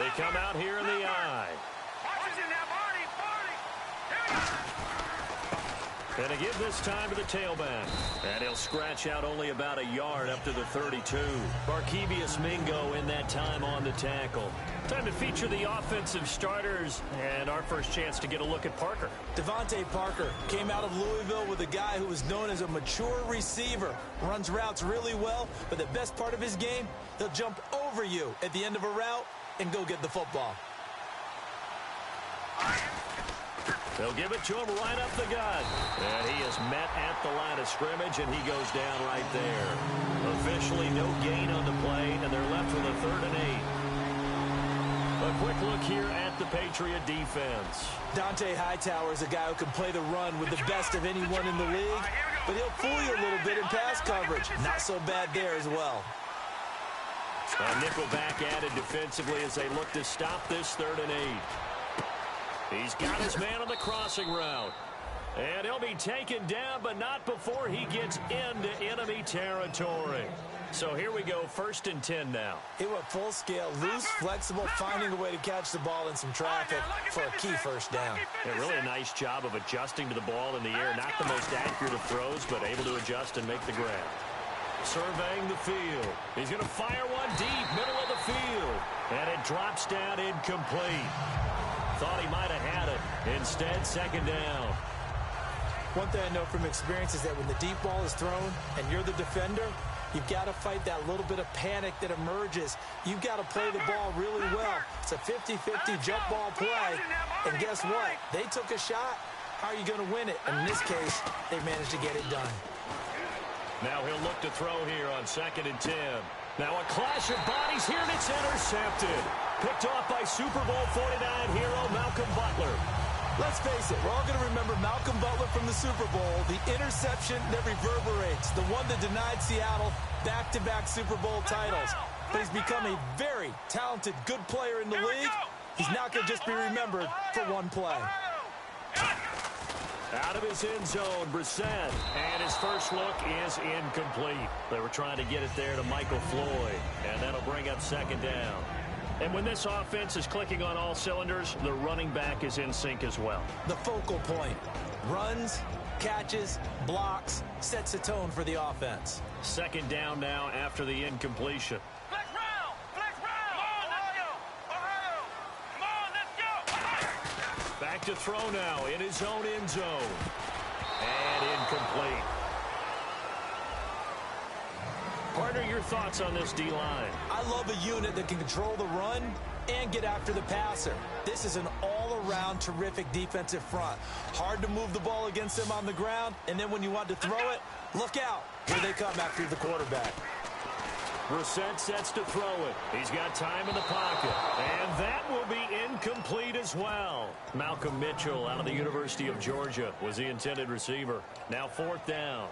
They come out here in the eye. And to give this time to the tailback. And he'll scratch out only about a yard up to the 32. Barkevious Mingo in that time on the tackle. Time to feature the offensive starters and our first chance to get a look at Parker. Devontae Parker came out of Louisville with a guy who was known as a mature receiver. Runs routes really well, but the best part of his game, he'll jump over you at the end of a route and go get the football. They'll give it to him right up the gut. And he is met at the line of scrimmage, and he goes down right there. Officially no gain on the play, and they're left with a 3rd and 8. A quick look here at the Patriot defense. Dante Hightower is a guy who can play the run with the best of anyone in the league, but he'll fool you a little bit in pass coverage. Not so bad there as well. A nickelback added defensively as they look to stop this 3rd and 8. He's got his man on the crossing route. And he'll be taken down, but not before he gets into enemy territory. So here we go, 1st and 10 now. It went full scale, loose, flexible, finding a way to catch the ball in some traffic for a key 1st down. Yeah, really a nice job of adjusting to the ball in the air. Not the most accurate of throws, but able to adjust and make the grab. Surveying the field. He's going to fire one deep, middle of the field. And it drops down incomplete. Thought he might have had it. Instead, 2nd down. One thing I know from experience is that when the deep ball is thrown and you're the defender, you've got to fight that little bit of panic that emerges. You've got to play the ball really well. It's a 50-50 jump ball play. And guess what? They took a shot. How are you going to win it? And in this case, they managed to get it done. Now he'll look to throw here on 2nd and 10. Now a clash of bodies here, and it's intercepted. Picked off by Super Bowl 49 hero Malcolm Butler. Let's face it, we're all going to remember Malcolm Butler from the Super Bowl, the interception that reverberates, the one that denied Seattle back-to-back Super Bowl titles. But he's become a very talented, good player in the league. He's not going to just be remembered for one play. Out of his end zone, Brissett, and his first look is incomplete. They were trying to get it there to Michael Floyd, and that'll bring up 2nd down. And when this offense is clicking on all cylinders, the running back is in sync as well. The focal point. Runs, catches, blocks, sets a tone for the offense. 2nd down now after the incompletion. Flex round! Flex round! Come on, Ohio! Ohio! Come on, let's go! Back to throw now in his own end zone. And incomplete. Partner, your thoughts on this D-line? I love a unit that can control the run and get after the passer. This is an all-around terrific defensive front. Hard to move the ball against them on the ground, and then when you want to throw it, look out. Here they come after the quarterback. Brissett sets to throw it. He's got time in the pocket. And that will be incomplete as well. Malcolm Mitchell out of the University of Georgia was the intended receiver. Now 4th down.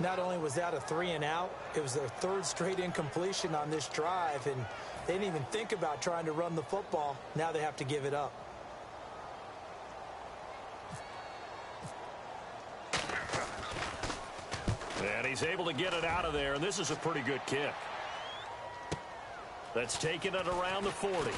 Not only was that a 3-and-out, it was their 3rd straight incompletion on this drive, and they didn't even think about trying to run the football. Now they have to give it up. And he's able to get it out of there, and this is a pretty good kick. That's taken it around the 40.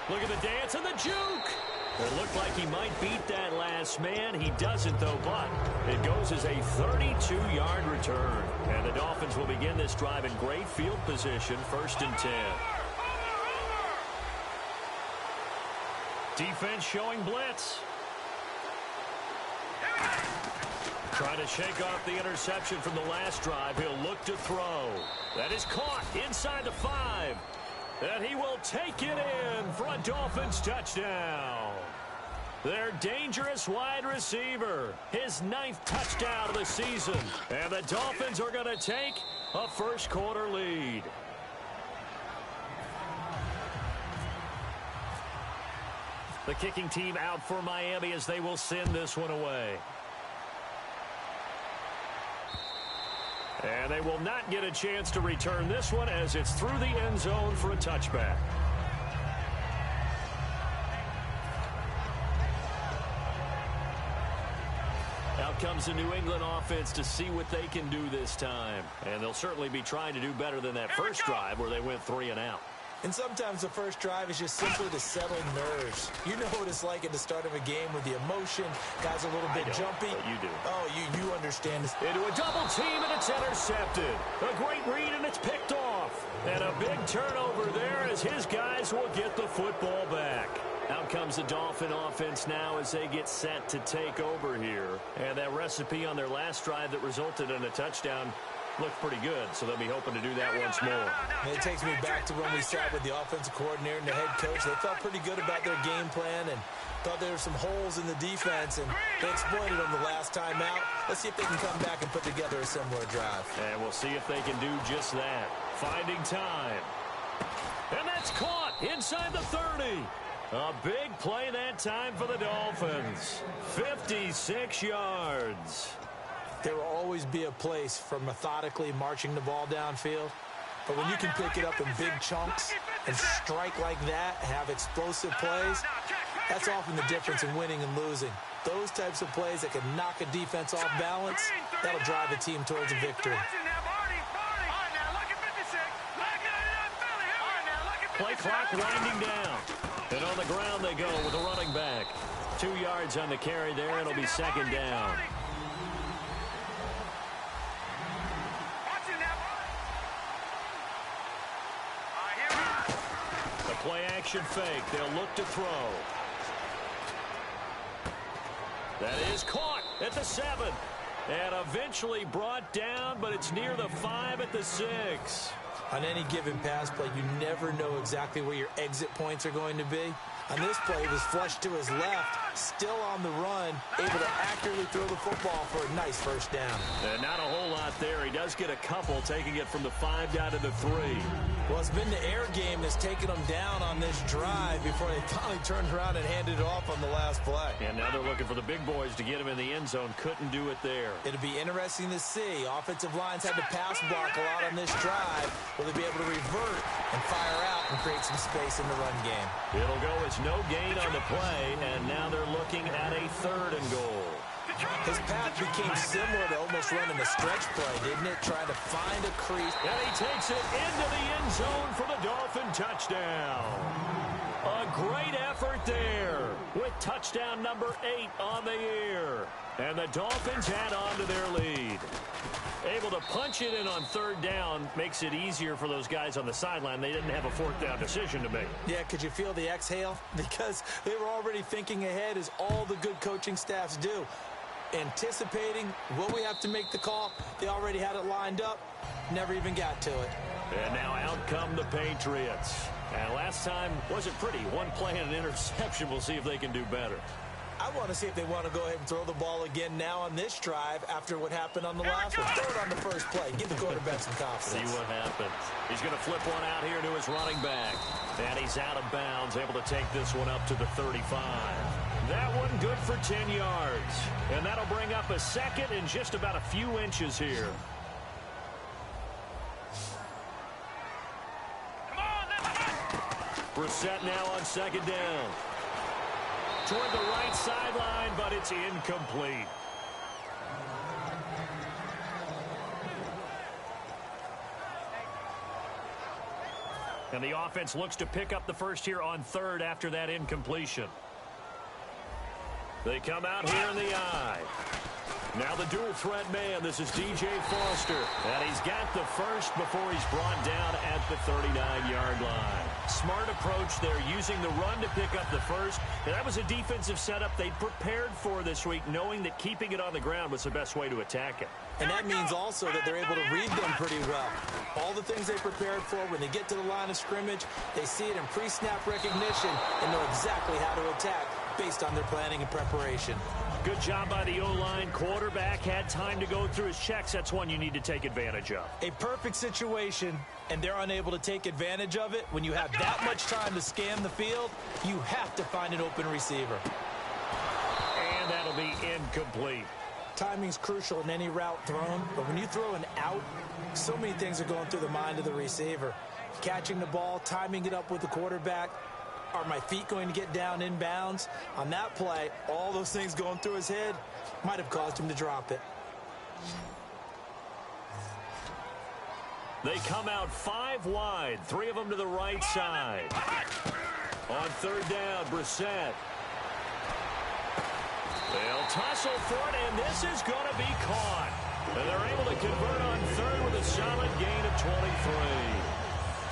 Look at the dance and the juke. It looked like he might beat that last man. He doesn't, though, but it goes as a 32-yard return. And the Dolphins will begin this drive in great field position, 1st and 10. Defense showing blitz. Trying to shake off the interception from the last drive. He'll look to throw. That is caught inside the 5. And he will take it in for a Dolphins touchdown. Their dangerous wide receiver. His 9th touchdown of the season. And the Dolphins are going to take a 1st quarter lead. The kicking team out for Miami as they will send this one away. And they will not get a chance to return this one as it's through the end zone for a touchback. Out comes the New England offense to see what they can do this time. And they'll certainly be trying to do better than that first drive where they went 3-and-out. And sometimes the first drive is just simply to settle nerves. You know what it's like at the start of a game with the emotion. Guys are a little bit jumpy. But you do. Oh, you understand this. Into a double team, and it's intercepted. A great read, and it's picked off. And a big turnover there as his guys will get the football back. Out comes the Dolphin offense now as they get set to take over here. And that recipe on their last drive that resulted in a touchdown looked pretty good, so they'll be hoping to do that once more. And it takes me back to when we sat with the offensive coordinator and the head coach. They felt pretty good about their game plan and thought there were some holes in the defense, and they exploited them the last time out. Let's see if they can come back and put together a similar drive. And we'll see if they can do just that. Finding time. And that's caught inside the 30. A big play that time for the Dolphins. 56 yards. There will always be a place for methodically marching the ball downfield. But when you can pick it up in big chunks and strike like that, have explosive plays, that's often the difference in winning and losing. Those types of plays that can knock a defense off balance, that'll drive a team towards a victory. Play clock winding down. And on the ground they go with the running back. 2 yards on the carry there. It'll be second down. The play action fake. They'll look to throw. That is caught at the 7. And eventually brought down, but it's near the 5 at the 6. On any given pass play, you never know exactly where your exit points are going to be. On this play, he was flushed to his left, still on the run, able to accurately throw the football for a nice first down. And not a whole lot there. He does get a couple, taking it from the 5 down to the 3. Well, it's been the air game that's taken them down on this drive before they finally turned around and handed it off on the last play. And now they're looking for the big boys to get him in the end zone. Couldn't do it there. It'll be interesting to see. Offensive lines had to pass block a lot on this drive. Will they be able to revert and fire out and create some space in the run game? It'll go as no gain on the play, and now they're looking at a 3rd and goal. His path became similar to almost running a stretch play, didn't it? Trying to find a crease. And he takes it into the end zone for the Dolphin touchdown. A great effort there with touchdown number 8 on the year. And the Dolphins add on to their lead. Able to punch it in on 3rd down makes it easier for those guys on the sideline. They didn't have a 4th down decision to make. Yeah, could you feel the exhale? Because they were already thinking ahead, as all the good coaching staffs do. Anticipating, will we have to make the call? They already had it lined up. Never even got to it. And now out come the Patriots. And last time wasn't pretty. One play and an interception. We'll see if they can do better. I want to see if they want to go ahead and throw the ball again now on this drive after what happened on the last one. Throw it on the first play. Give the quarterback some confidence. See what happens. He's going to flip one out here to his running back. And he's out of bounds, able to take this one up to the 35. That one good for 10 yards. And that'll bring up a 2nd and just about a few inches here. Brissett now on 2nd down. Toward the right sideline, but it's incomplete. And the offense looks to pick up the first here on 3rd after that incompletion. They come out here in the eye. Now the dual threat man. This is DJ Foster. And he's got the first before he's brought down at the 39-yard line. Smart approach there, using the run to pick up the first. And that was a defensive setup they prepared for this week, knowing that keeping it on the ground was the best way to attack it. And that means also that they're able to read them pretty well. All the things they prepared for, when they get to the line of scrimmage, they see it in pre-snap recognition and know exactly how to attack based on their planning and preparation. Good job by the O-line. Quarterback had time to go through his checks. That's one you need to take advantage of. A perfect situation, and they're unable to take advantage of it. When you have that much time to scan the field, you have to find an open receiver. And that'll be incomplete. Timing's crucial in any route thrown, but when you throw an out, so many things are going through the mind of the receiver. Catching the ball, timing it up with the quarterback. Are my feet going to get down in bounds? On that play, all those things going through his head might have caused him to drop it. They come out 5 wide, 3 of them to the right side. On 3rd down, Brissett. They'll tussle for it, and this is going to be caught. And they're able to convert on 3rd with a solid gain of 23.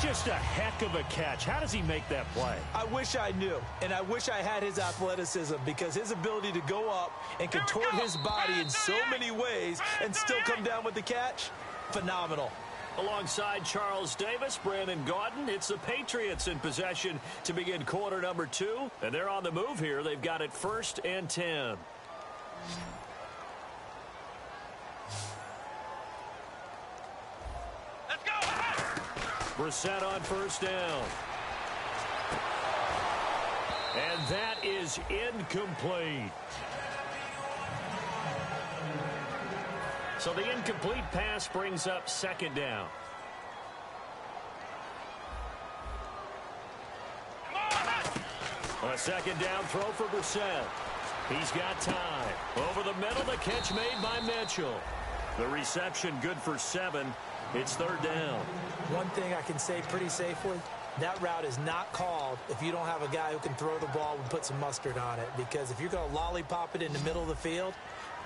Just a heck of a catch. How does he make that play? I wish I knew, and I wish I had his athleticism, because his ability to go up and contort his body in so many ways and still come down with the catch, phenomenal. Alongside Charles Davis, Brandon Gaudin, it's the Patriots in possession to begin quarter number 2. And they're on the move here. They've got it 1st and 10. Brissett on first down. And that is incomplete. So the incomplete pass brings up second down. A second down throw for Brissett. He's got time. Over the middle, the catch made by Mitchell. The reception good for 7. It's third down. One thing I can say pretty safely, that route is not called if you don't have a guy who can throw the ball and put some mustard on it. Because if you're going to lollipop it in the middle of the field,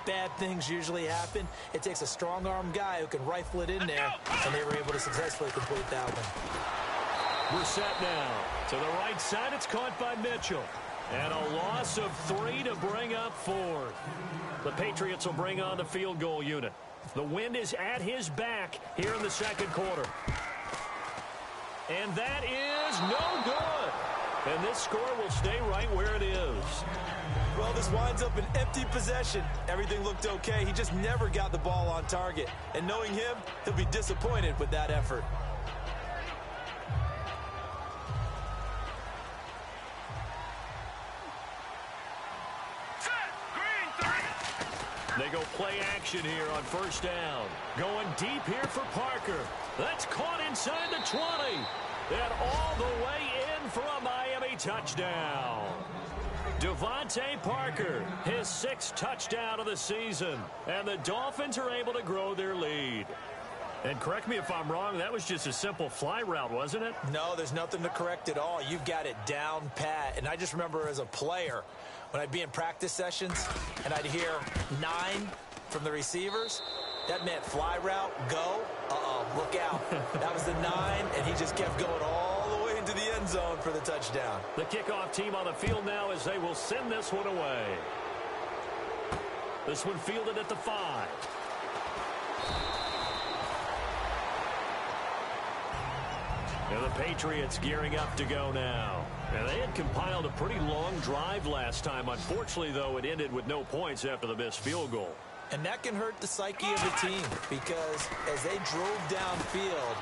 bad things usually happen. It takes a strong-arm guy who can rifle it in there, and they were able to successfully complete that one. Brissett now. To the right side, it's caught by Mitchell. And a loss of 3 to bring up 4. The Patriots will bring on the field goal unit. The wind is at his back here in the second quarter. And that is no good. And this score will stay right where it is. Well, this winds up an empty possession. Everything looked okay. He just never got the ball on target. And knowing him, he'll be disappointed with that effort. They go play action here on first down. Going deep here for Parker. That's caught inside the 20. And all the way in for a Miami touchdown. Devontae Parker, his 6th touchdown of the season. And the Dolphins are able to grow their lead. And correct me if I'm wrong, that was just a simple fly route, wasn't it? No, there's nothing to correct at all. You've got it down pat. And I just remember as a player, when I'd be in practice sessions and I'd hear 9 from the receivers, that meant fly route, go, look out. That was the 9, and he just kept going all the way into the end zone for the touchdown. The kickoff team on the field now as they will send this one away. This one fielded at the 5. And the Patriots gearing up to go now. And they had compiled a pretty long drive last time. Unfortunately, though, it ended with no points after the missed field goal. And that can hurt the psyche of the team because as they drove downfield,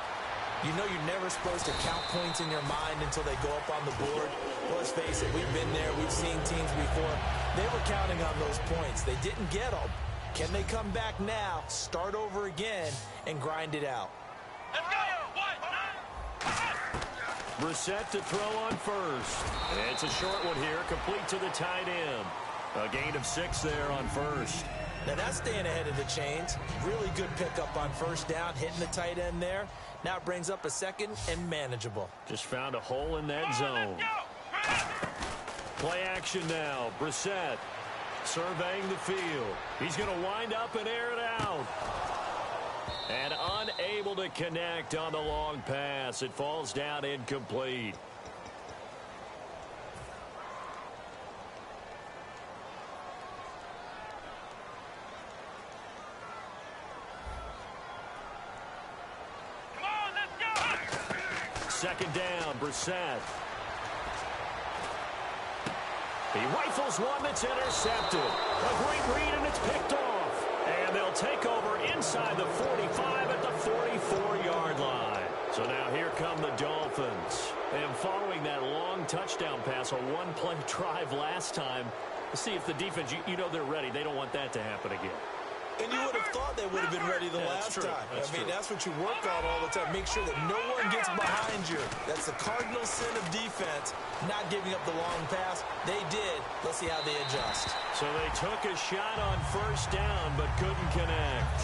you know you're never supposed to count points in your mind until they go up on the board. Well, let's face it, we've been there. We've seen teams before. They were counting on those points. They didn't get them. Can they come back now, start over again, and grind it out? Let's go! Brissett to throw on first. It's a short one here, complete to the tight end. A gain of 6 there on first. Now that's staying ahead of the chains. Really good pickup on first down, hitting the tight end there. Now it brings up a second and manageable. Just found a hole in that zone. Play action now. Brissett surveying the field. He's going to wind up and air it out. And unable to connect on the long pass. It falls down incomplete. Come on, let's go! Second down, Brissett. He rifles one that's intercepted. A great read, and it's picked off. And they'll take over inside the 45 at the 44-yard line. So now here come the Dolphins. And following that long touchdown pass, a one-play drive last time, see if the defense, you know they're ready. They don't want that to happen again. And you would have thought they would have been ready the last time. That's what you work on all the time. Make sure that no one gets behind you. That's the cardinal sin of defense, not giving up the long pass. They did. Let's see how they adjust. So they took a shot on first down, but couldn't connect.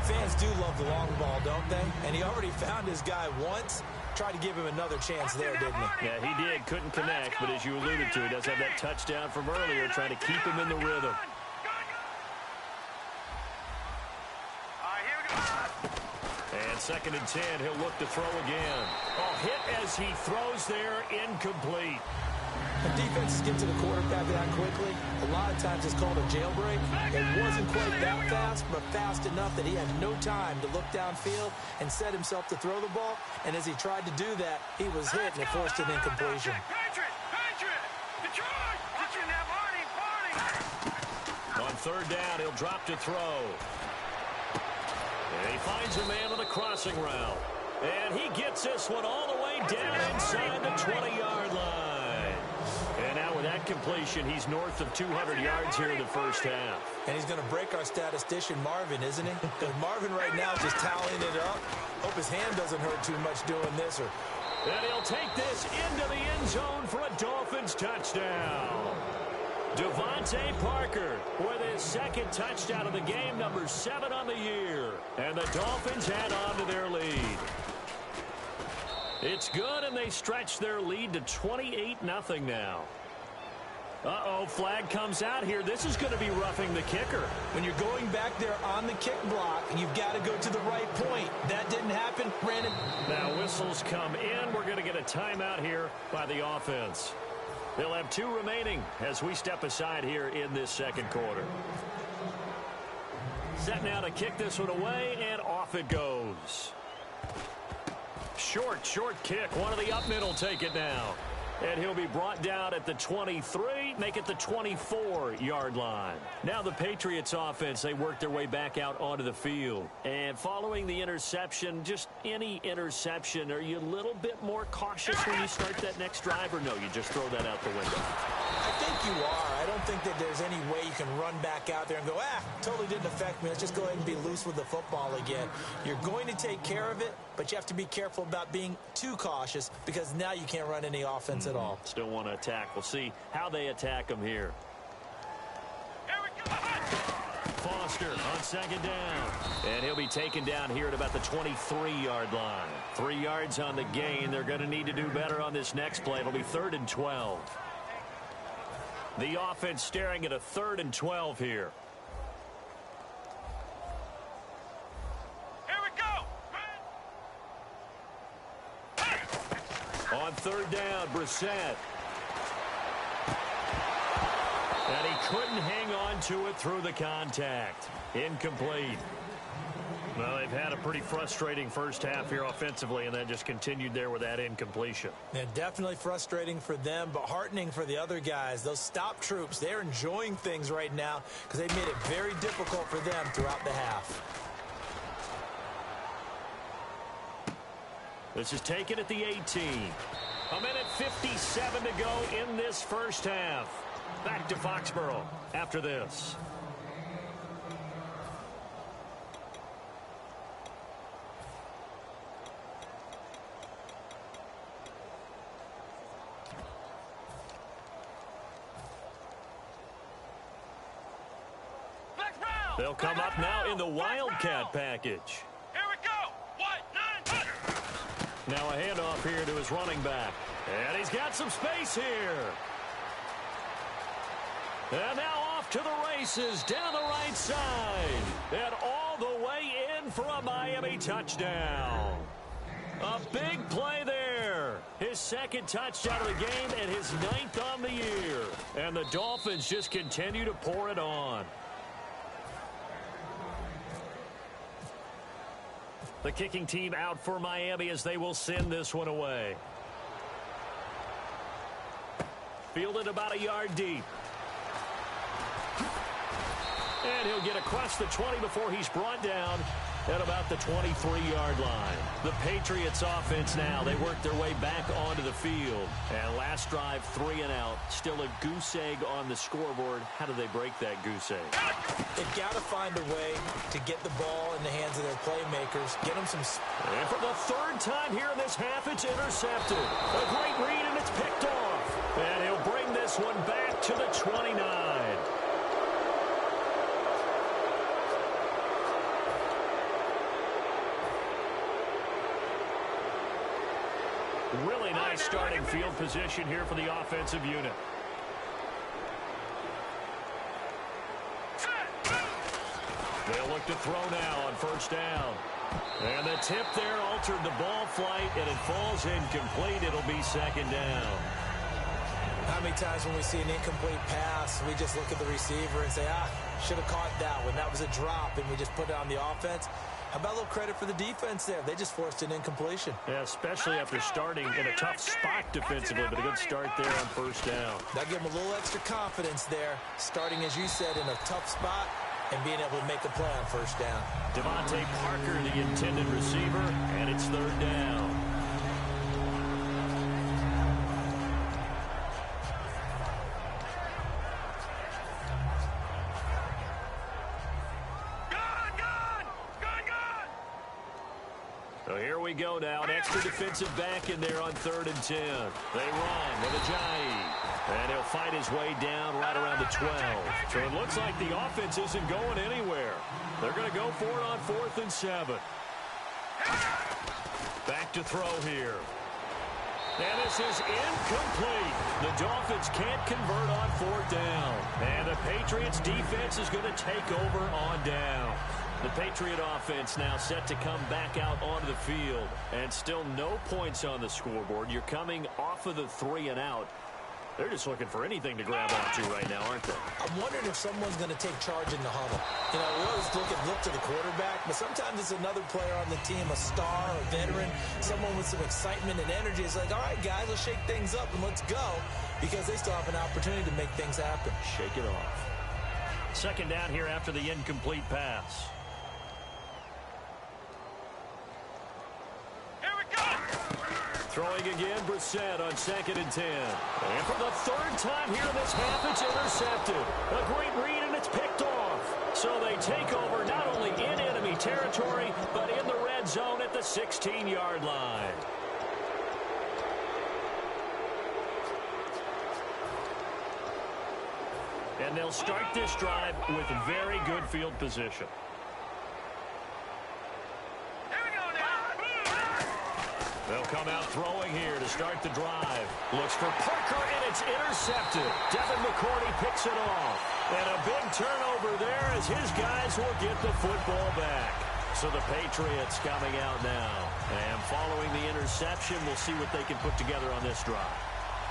Fans do love the long ball, don't they? And he already found his guy once. Tried to give him another chance there, didn't he? Yeah, he did. Couldn't connect, but as you alluded to, he does have that touchdown from earlier, trying to keep him in the rhythm. And 2nd and 10, he'll look to throw again. Oh, hit as he throws there, incomplete. When defenses get to the quarterback that quickly, a lot of times it's called a jailbreak. It wasn't quite that fast, but fast enough that he had no time to look downfield and set himself to throw the ball. And as he tried to do that, he was hit and it forced an incompletion. On third down, he'll drop to throw. And he finds a man on the crossing route. And he gets this one all the way down inside the 20-yard line. And now with that completion, he's north of 200 yards here in the first half. And he's going to break our statistician Marvin, isn't he? Because Marvin right now is just tallying it up. Hope his hand doesn't hurt too much doing this. And he'll take this into the end zone for a Dolphins touchdown. Devontae Parker with his second touchdown of the game, number 7 on the year. And the Dolphins add on to their lead. It's good, and they stretch their lead to 28-0 now. Uh-oh, flag comes out here. This is going to be roughing the kicker. When you're going back there on the kick block, you've got to go to the right point. That didn't happen, Brandon. Now whistles come in. We're going to get a timeout here by the offense. They'll have 2 remaining as we step aside here in this second quarter. Set now to kick this one away, and off it goes. Short kick. One of the up mid will take it now. And he'll be brought down at the 23, make it the 24-yard line. Now the Patriots offense, they work their way back out onto the field. And following the interception, just any interception, are you a little bit more cautious when you start that next drive, or no, you just throw that out the window? I think you are. I don't think that there's any way you can run back out there and go, totally didn't affect me. Let's just go ahead and be loose with the football again. You're going to take care of it, but you have to be careful about being too cautious because now you can't run any offense at all. Still want to attack. We'll see how they attack them here. Foster on second down. And he'll be taken down here at about the 23-yard line. 3 yards on the gain. They're going to need to do better on this next play. It'll be 3rd and 12. The offense staring at a 3rd and 12 here. Here we go. On 3rd down, Brissett. And he couldn't hang on to it through the contact. Incomplete. Well, they've had a pretty frustrating first half here offensively, and then just continued there with that incompletion. Yeah, definitely frustrating for them, but heartening for the other guys. Those stop troops, they're enjoying things right now because they've made it very difficult for them throughout the half. This is taken at the 18. 1:57 to go in this first half. Back to Foxborough after this. They'll come up now in the Wildcat package. Here we go. White 9. Now a handoff here to his running back. And he's got some space here. And now off to the races down the right side. And all the way in for a Miami touchdown. A big play there. His second touchdown of the game and his 9th on the year. And the Dolphins just continue to pour it on. The kicking team out for Miami as they will send this one away. Fielded about a yard deep. And he'll get across the 20 before he's brought down at about the 23-yard line. The Patriots offense now, they work their way back onto the field. And last drive, 3 and out. Still a goose egg on the scoreboard. How do they break that goose egg? They've got to find a way to get the ball in the hands of their playmakers. Get them some... And for the 3rd time here in this half, it's intercepted. A great read, and it's picked off. And he'll bring this one back to the 29. Really nice starting field position here for the offensive unit. They'll look to throw now on 1st down. And the tip there altered the ball flight, and it falls incomplete. It'll be 2nd down. How many times when we see an incomplete pass, we just look at the receiver and say, should have caught that one. That was a drop, and we just put it on the offense. How about a little credit for the defense there? They just forced an incompletion. Yeah, especially after starting in a tough spot defensively, but a good start there on 1st down. That gave them a little extra confidence there, starting, as you said, in a tough spot and being able to make a play on first down. Devontae Parker, the intended receiver, and it's third down. So here we go now. An extra defensive back in there on 3rd and 10. They run with Ajayi. And he'll fight his way down right around the 12. So it looks like the offense isn't going anywhere. They're going to go for it on 4th and 7. Back to throw here. And this is incomplete. The Dolphins can't convert on 4th down. And the Patriots defense is going to take over on down. The Patriot offense now set to come back out onto the field. And still no points on the scoreboard. You're coming off of the 3 and out. They're just looking for anything to grab onto right now, aren't they? I'm wondering if someone's going to take charge in the huddle. You know, we always look to the quarterback, but sometimes it's another player on the team, a star, a veteran, someone with some excitement and energy. It's like, all right, guys, let's shake things up and let's go, because they still have an opportunity to make things happen. Shake it off. 2nd down here after the incomplete pass. Throwing again, Brissett on 2nd and 10. And for the 3rd time here in this half, it's intercepted. A great read, and it's picked off. So they take over not only in enemy territory, but in the red zone at the 16-yard line. And they'll start this drive with very good field position. They'll come out throwing here to start the drive. Looks for Parker, and it's intercepted. Devin McCourty picks it off. And a big turnover there as his guys will get the football back. So the Patriots coming out now. And following the interception, we'll see what they can put together on this drive.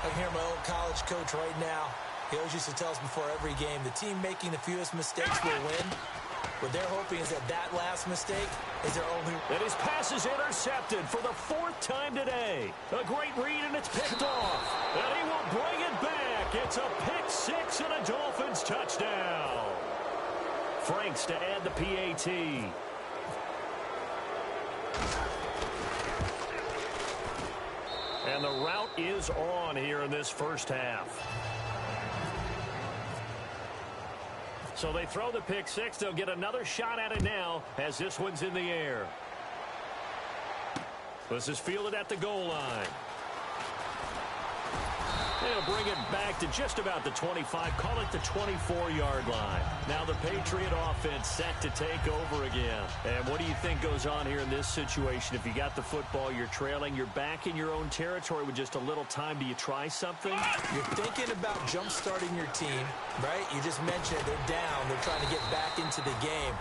I can hear my old college coach right now. He always used to tell us before every game, the team making the fewest mistakes will win. What they're hoping is that last mistake is their only... And his pass is intercepted for the 4th time today. A great read, and it's picked off. And he will bring it back. It's a pick 6 and a Dolphins touchdown. Franks to add the PAT. And the route is on here in this first half. So they throw the pick 6. They'll get another shot at it now as this one's in the air. This is fielded at the goal line. They'll bring it back to just about the 25. Call it the 24-yard line. Now the Patriot offense set to take over again. And what do you think goes on here in this situation? If you got the football, you're trailing, you're back in your own territory with just a little time. Do you try something? You're thinking about jump-starting your team, right? You just mentioned they're down. They're trying to get back into the game.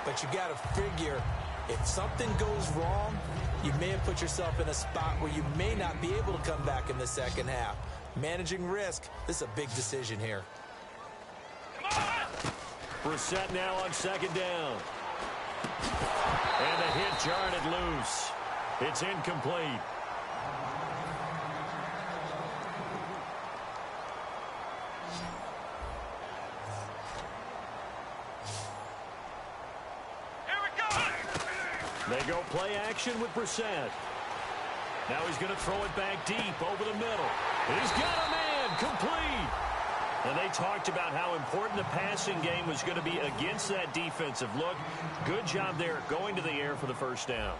But you got to figure, if something goes wrong, you may have put yourself in a spot where you may not be able to come back in the second half. Managing risk, this is a big decision here. Brissett now on 2nd down. And a hit jarred it loose. It's incomplete. Here we go. They go play action with Brissett. Now he's going to throw it back deep over the middle. He's got a man, complete. And they talked about how important the passing game was going to be against that defensive look. Good job there going to the air for the first down.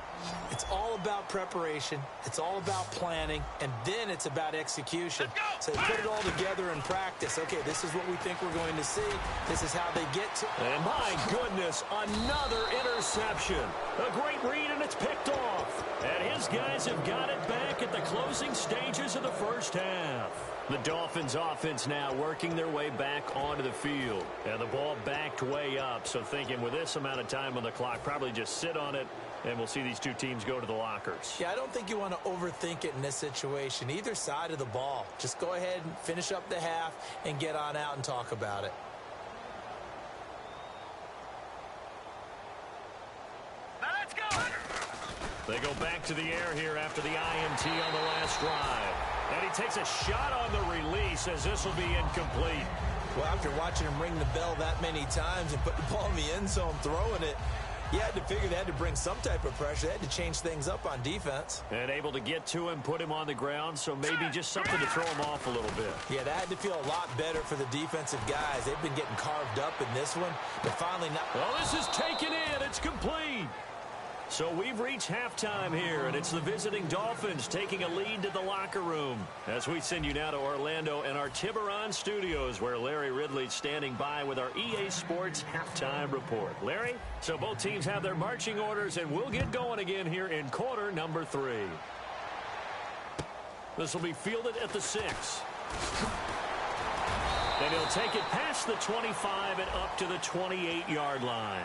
It's all about preparation. It's all about planning. And then it's about execution. So they put it all together in practice. Okay, this is what we think we're going to see. This is how they get to... And my goodness, another interception. A great read, and it's picked off. And his guys have got it back at the closing stages of the first half. The Dolphins offense now working their way back onto the field. And the ball backed way up. So thinking with this amount of time on the clock, probably just sit on it, and we'll see these two teams go to the lockers. Yeah, I don't think you want to overthink it in this situation. Either side of the ball. Just go ahead and finish up the half and get on out and talk about it. Now let's go. They go back to the air here after the INT on the last drive. And he takes a shot on the release as this will be incomplete. Well, after watching him ring the bell that many times and put the ball in the end zone, throwing it, you had to figure they had to bring some type of pressure. They had to change things up on defense. And able to get to him, put him on the ground, so maybe just something to throw him off a little bit. Yeah, that had to feel a lot better for the defensive guys. They've been getting carved up in this one, but finally not. Well, this is taken in. It's complete. So we've reached halftime here, and it's the visiting Dolphins taking a lead to the locker room. As we send you now to Orlando and our Tiburon studios, where Larry Ridley's standing by with our EA Sports halftime report. Larry, so both teams have their marching orders, and we'll get going again here in quarter number 3. This will be fielded at the 6. And he'll take it past the 25 and up to the 28-yard line.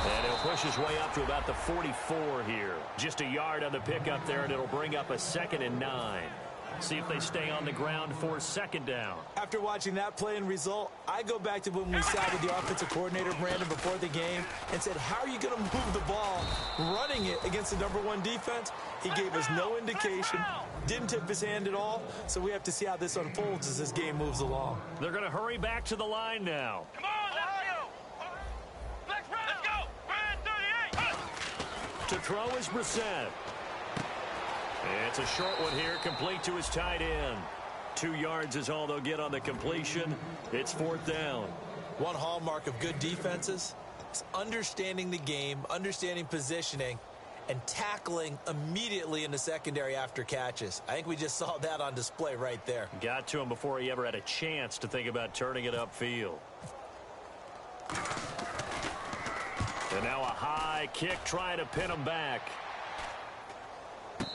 And he'll push his way up to about the 44 here. Just a yard on the pickup there, and it'll bring up a 2nd and 9. See if they stay on the ground for 2nd down. After watching that play and result, I go back to when we sat with the offensive coordinator, Brandon, before the game and said, how are you going to move the ball running it against the #1 defense? He gave us no indication, didn't tip his hand at all, so we have to see how this unfolds as this game moves along. They're going to hurry back to the line now. Come on, let's go. Let's go. Brand 38. To throw is Brissett. It's a short one here, complete to his tight end. 2 yards is all they'll get on the completion. It's 4th down. One hallmark of good defenses is understanding the game, understanding positioning, and tackling immediately in the secondary after catches. I think we just saw that on display right there. Got to him before he ever had a chance to think about turning it upfield. And now a high kick trying to pin him back.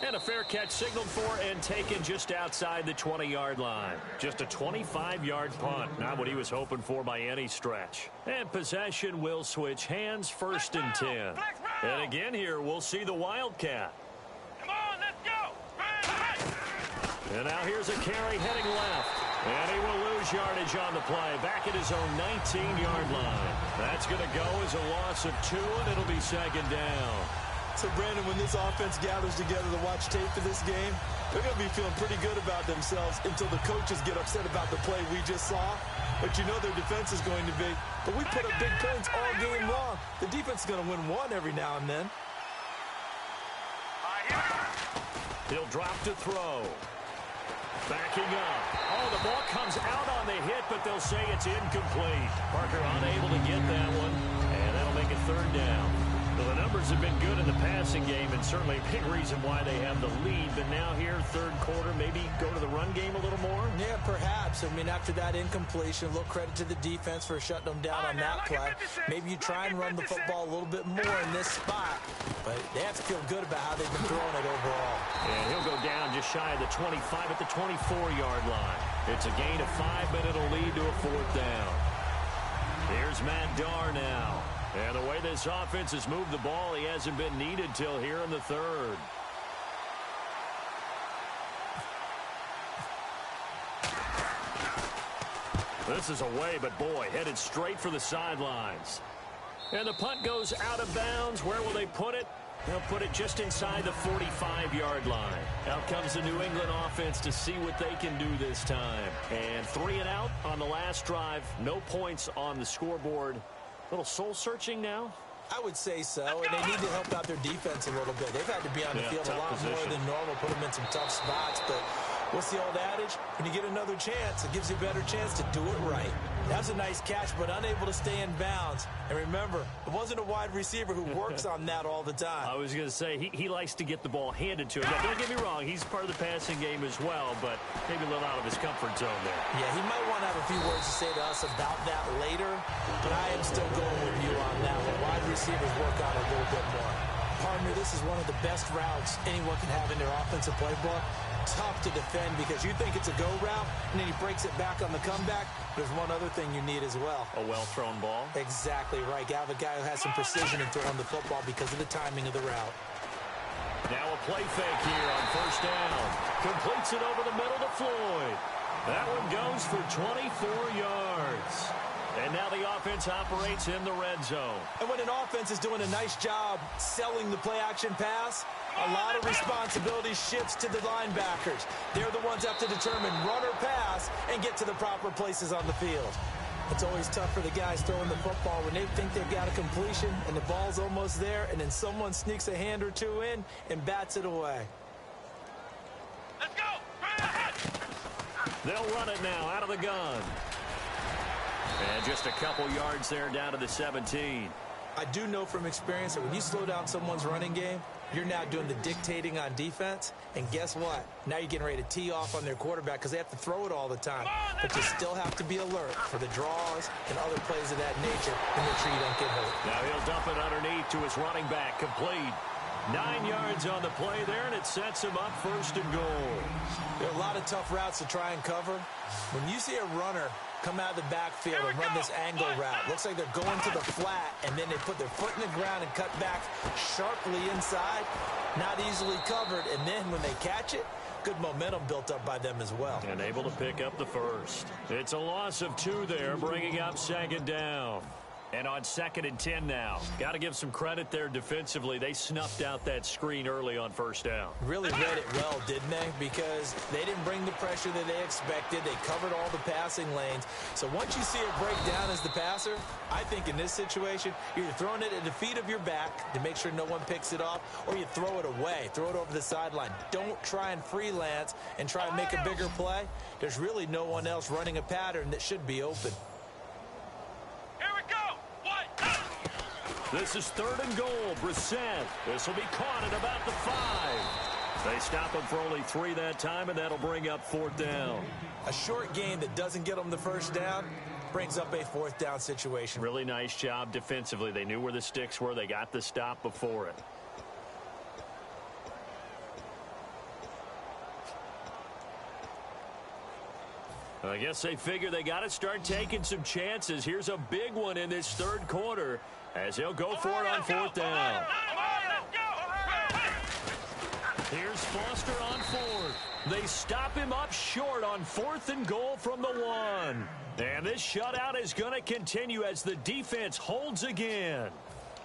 And a fair catch signaled for and taken just outside the 20-yard line. Just a 25-yard punt. Not what he was hoping for by any stretch. And possession will switch hands, 1st and 10. And again here, we'll see the Wildcat. Come on, let's go. And now here's a carry heading left. And he will lose yardage on the play. Back at his own 19-yard line. That's going to go as a loss of 2, and it'll be 2nd down. So, Brandon, when this offense gathers together to watch tape for this game, they're going to be feeling pretty good about themselves until the coaches get upset about the play we just saw. But you know their defense is going to be. But we put up big points all game long. The defense is going to win one every now and then. He'll drop to throw. Backing up. Oh, the ball comes out on the hit, but they'll say it's incomplete. Parker unable to get that one, and that'll make it 3rd down. Well, the numbers have been good in the passing game, and certainly a big reason why they have the lead. But now here, 3rd quarter, maybe go to the run game a little more? Yeah, perhaps. I mean, after that incompletion, a little credit to the defense for shutting them down on that play. Maybe you try and run the football a little bit more in this spot. But they have to feel good about how they've been throwing it overall. And he'll go down just shy of the 25 at the 24-yard line. It's a gain of 5, but it'll lead to a 4th down. Here's MADden now. And the way this offense has moved the ball, he hasn't been needed till here in the 3rd. This is away, but boy, headed straight for the sidelines. And the punt goes out of bounds. Where will they put it? They'll put it just inside the 45-yard line. Out comes the New England offense to see what they can do this time. And 3 and out on the last drive. No points on the scoreboard. A little soul-searching now? I would say so, and they need to help out their defense a little bit. They've had to be on the field a lot more than normal, put them in some tough spots. But what's the old adage? When you get another chance, it gives you a better chance to do it right. That's a nice catch, but unable to stay in bounds. And remember, it wasn't a wide receiver who works on that all the time. I was going to say, he likes to get the ball handed to him. Now, don't get me wrong, he's part of the passing game as well, but maybe a little out of his comfort zone there. Yeah, he might want to have a few words to say to us about that later, but I am still going with you on that one. Wide receivers work on it a little bit more. Partner, this is one of the best routes anyone can have in their offensive playbook. Tough to defend because you think it's a go route, and then he breaks it back on the comeback. There's one other thing you need as well. A well-thrown ball? Exactly right. You have a guy who has some precision in throwing the football because of the timing of the route. Now a play fake here on 1st down. Completes it over the middle to Floyd. That one goes for 24 yards. And now the offense operates in the red zone. And when an offense is doing a nice job selling the play-action pass, a lot of responsibility shifts to the linebackers. They're the ones that have to determine run or pass and get to the proper places on the field. It's always tough for the guys throwing the football when they think they've got a completion and the ball's almost there, and then someone sneaks a hand or two in and bats it away. Let's go! They'll run it now out of the gun. And just a couple yards there down to the 17. I do know from experience that when you slow down someone's running game, you're now doing the dictating on defense. And guess what? Now you're getting ready to tee off on their quarterback because they have to throw it all the time. But you still have to be alert for the draws and other plays of that nature and make sure you don't get hurt. Now he'll dump it underneath to his running back, complete. 9 yards on the play there, and it sets him up 1st and goal. There are a lot of tough routes to try and cover. When you see a runner come out of the backfield and run this angle route, looks like they're going to the flat, and then they put their foot in the ground and cut back sharply inside. Not easily covered, and then when they catch it, good momentum built up by them as well. And able to pick up the first. It's a loss of 2 there, bringing up 2nd down. And on 2nd and 10 now. Got to give some credit there defensively. They snuffed out that screen early on 1st down. Really read it well, didn't they? Because they didn't bring the pressure that they expected. They covered all the passing lanes. So once you see it break down as the passer, I think in this situation, you're either throwing it at the feet of your back to make sure no one picks it off, or you throw it away, throw it over the sideline. Don't try and freelance and try and make a bigger play. There's really no one else running a pattern that should be open. This is 3rd and goal. Brissett. This will be caught at about the 5. They stop him for only 3 that time, and that'll bring up 4th down. A short game that doesn't get them the 1st down brings up a 4th down situation. Really nice job defensively. They knew where the sticks were. They got the stop before it. I guess they figure they got to start taking some chances. Here's a big one in this 3rd quarter as he'll go for it on 4th down. Here's Foster on 4th. They stop him up short on 4th and goal from the 1. And this shutout is going to continue as the defense holds again.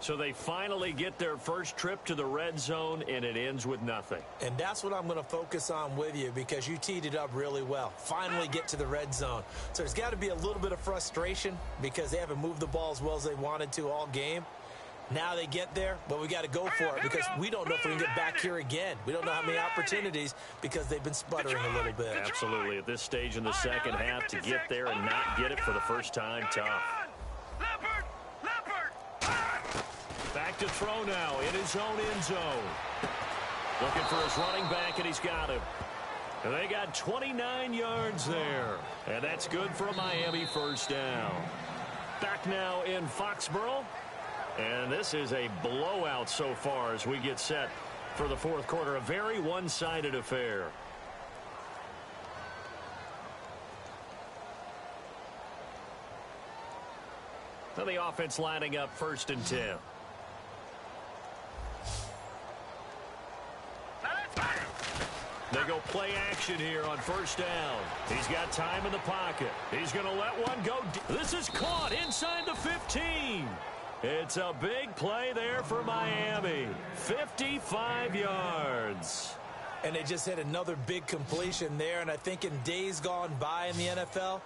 So they finally get their first trip to the red zone, and it ends with nothing. And that's what I'm going to focus on with you because you teed it up really well. Finally get to the red zone. So there's got to be a little bit of frustration because they haven't moved the ball as well as they wanted to all game. Now they get there, but we got to go for it because we don't know if we can get back here again. We don't know how many opportunities because they've been sputtering a little bit. Absolutely. At this stage in the second half, to get there and not get it for the first time, tough. Back to throw now in his own end zone. Looking for his running back, and he's got him. And they got 29 yards there. And that's good for a Miami 1st down. Back now in Foxborough. And this is a blowout so far as we get set for the 4th quarter. A very one-sided affair. Now the offense lining up 1st and 10. They go play action here on 1st down. He's got time in the pocket. He's going to let one go. This is caught inside the 15. It's a big play there for Miami. 55 yards. And they just had another big completion there. And I think in days gone by in the NFL,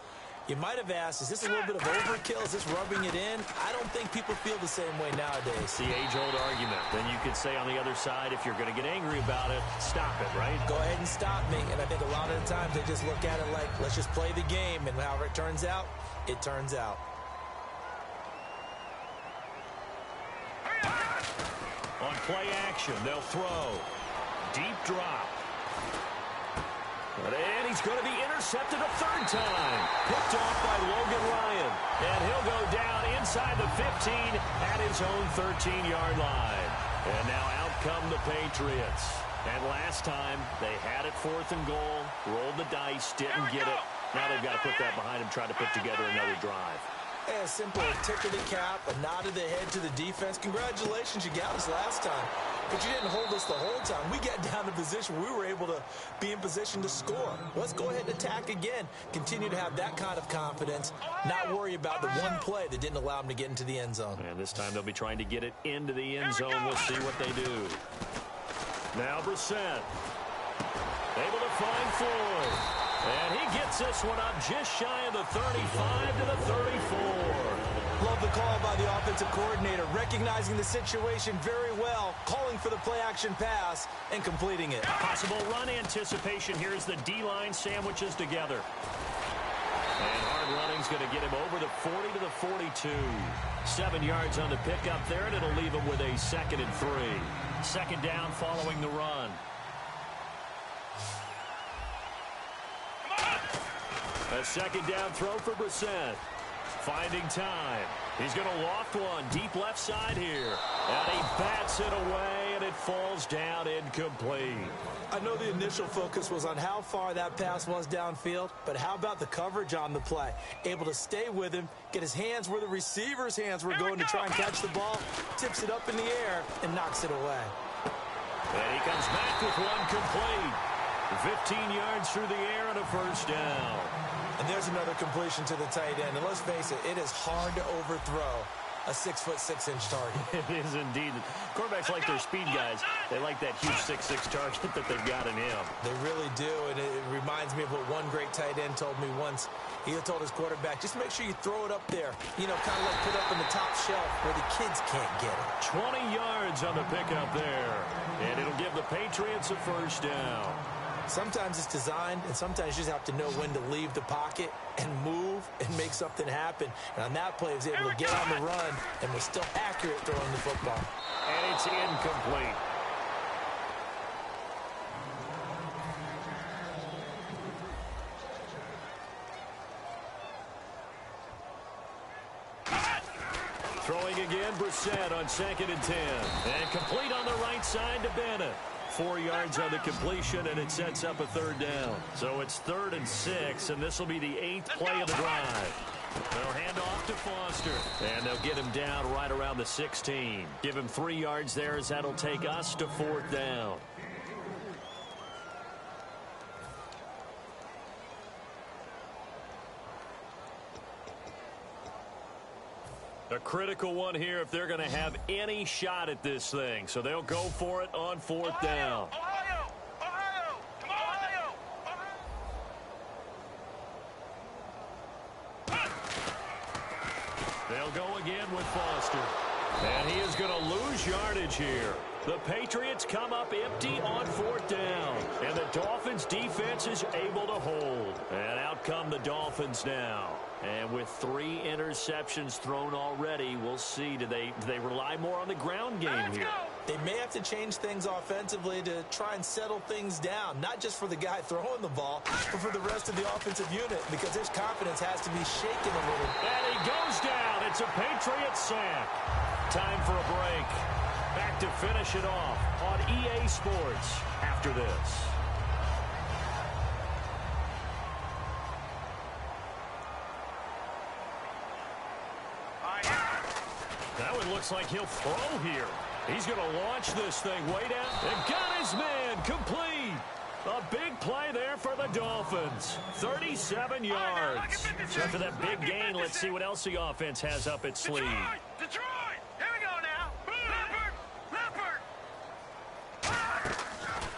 you might have asked, is this a little bit of overkill? Is this rubbing it in? I don't think people feel the same way nowadays. The age-old argument. Then you could say on the other side, if you're going to get angry about it, stop it, right? Go ahead and stop me. And I think a lot of the times they just look at it like, let's just play the game. And however it turns out, it turns out. On play action, they'll throw. Deep drop. And he's going to be intercepted a 3rd time. Picked off by Logan Ryan. And he'll go down inside the 15 at his own 13-yard line. And now out come the Patriots. And last time, they had it 4th and goal, rolled the dice, didn't get it. Now they've got to put that behind them, try to put together another drive. Hey, a simple tip of the cap, a nod of the head to the defense. Congratulations, you got us last time. But you didn't hold us the whole time. We got down to position where we were able to be in position to score. Let's go ahead and attack again. Continue to have that kind of confidence. Not worry about the one play that didn't allow them to get into the end zone. And this time they'll be trying to get it into the end zone. We'll see what they do. Now Brissett. Able to find Floyd. And he gets this one up just shy of the 35 to the 34. Love the call by the offensive coordinator, recognizing the situation very well, calling for the play-action pass, and completing it. Possible run anticipation here as the D-line sandwiches together. And hard running's going to get him over the 40 to the 42. 7 yards on the pickup there, and it'll leave him with a 2nd and 3. Second down following the run. A second down throw for Brissett. Finding time. He's going to loft one deep left side here. And he bats it away, and it falls down incomplete. I know the initial focus was on how far that pass was downfield, but how about the coverage on the play? Able to stay with him, get his hands where the receiver's hands were going to try and catch the ball, tips it up in the air, and knocks it away. And he comes back with one complete. 15 yards through the air and a first down. And there's another completion to the tight end. And let's face it, it is hard to overthrow a 6'6" target. It is indeed. Quarterbacks like their speed guys. They like that huge 6'6" target that they've got in him. They really do, and it reminds me of what one great tight end told me once. He told his quarterback, just make sure you throw it up there, you know, kind of like put up in the top shelf where the kids can't get it. 20 yards on the pickup there, and it'll give the Patriots a first down. Sometimes it's designed, and sometimes you just have to know when to leave the pocket and move and make something happen. And on that play, he was able to get on the run and was still accurate throwing the football. And it's incomplete. Throwing again, Brissett on 2nd and 10. And complete on the right side to Bennett. 4 yards on the completion, and it sets up a third down. So it's 3rd and 6, and this will be the 8th play of the drive. They'll hand off to Foster, and they'll get him down right around the 16. Give him 3 yards there as that'll take us to 4th down. A critical one here if they're going to have any shot at this thing. So they'll go for it on 4th down. Ohio! Ohio! Come on, Ohio! They'll go again with Foster. And he is going to lose yardage here. The Patriots come up empty on 4th down. And the Dolphins defense is able to hold. And out come the Dolphins now. And with 3 interceptions thrown already, we'll see. Do they rely more on the ground game here? They may have to change things offensively to try and settle things down, not just for the guy throwing the ball, but for the rest of the offensive unit, because his confidence has to be shaken a little. And he goes down. It's a Patriots sack. Time for a break. Back to finish it off on EA Sports after this. That one looks like he'll throw here. He's going to launch this thing way down. And got his man complete. A big play there for the Dolphins. 37 yards. So after that big gain, let's see what else the offense has up its sleeve. Detroit! Here we go now. Leopard!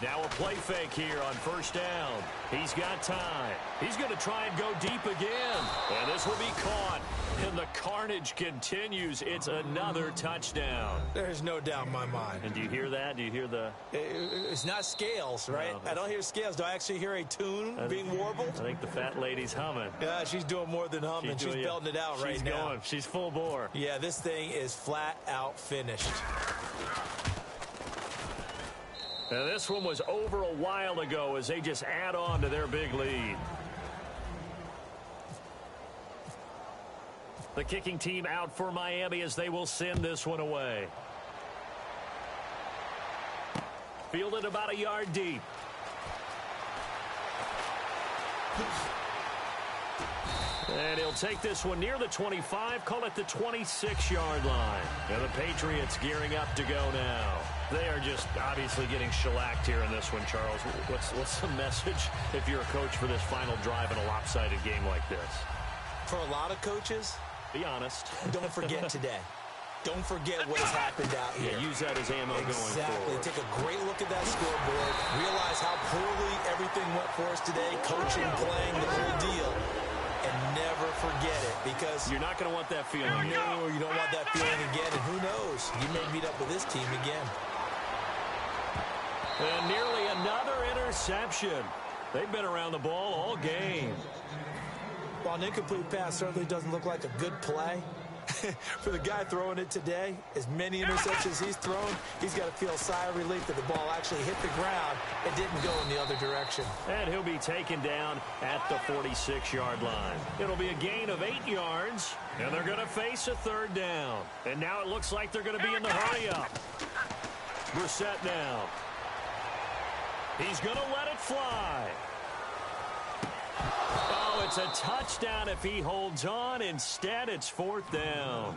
Now a play fake here on 1st down. He's got time. He's going to try and go deep again. And this will be caught. And the carnage continues. It's another touchdown. There's no doubt in my mind. And do you hear that? Do you hear the... It's not scales, right? No, I don't hear scales. Do I actually hear a tune being warbled? I think the fat lady's humming. Yeah, she's doing more than humming. She's belting it out right now. She's going. She's full bore. Yeah, this thing is flat out finished. Now, this one was over a while ago as they just add on to their big lead. The kicking team out for Miami as they will send this one away. Fielded about a yard deep. And he'll take this one near the 25, call it the 26-yard line. And the Patriots gearing up to go now. They are just obviously getting shellacked here in this one, Charles. What's the message if you're a coach for this final drive in a lopsided game like this? For a lot of coaches, be honest. Don't forget today. Don't forget what has happened out here. Yeah, use that as ammo going forward. Exactly. Take a great look at that scoreboard. Realize how poorly everything went for us today. Coaching, playing, the whole deal. And never forget it, because you're not going to want that feeling. No, you don't want that feeling again. And who knows? You may meet up with this team again. And nearly another interception. They've been around the ball all game. While an incomplete pass certainly doesn't look like a good play, for the guy throwing it today, as many interceptions he's thrown, he's got to feel a sigh of relief that the ball actually hit the ground and didn't go in the other direction. And he'll be taken down at the 46-yard line. It'll be a gain of 8 yards, and they're going to face a third down. And now it looks like they're going to be in the hurry-up. Brissett now. He's going to let it fly. Oh, it's a touchdown if he holds on. Instead, it's 4th down.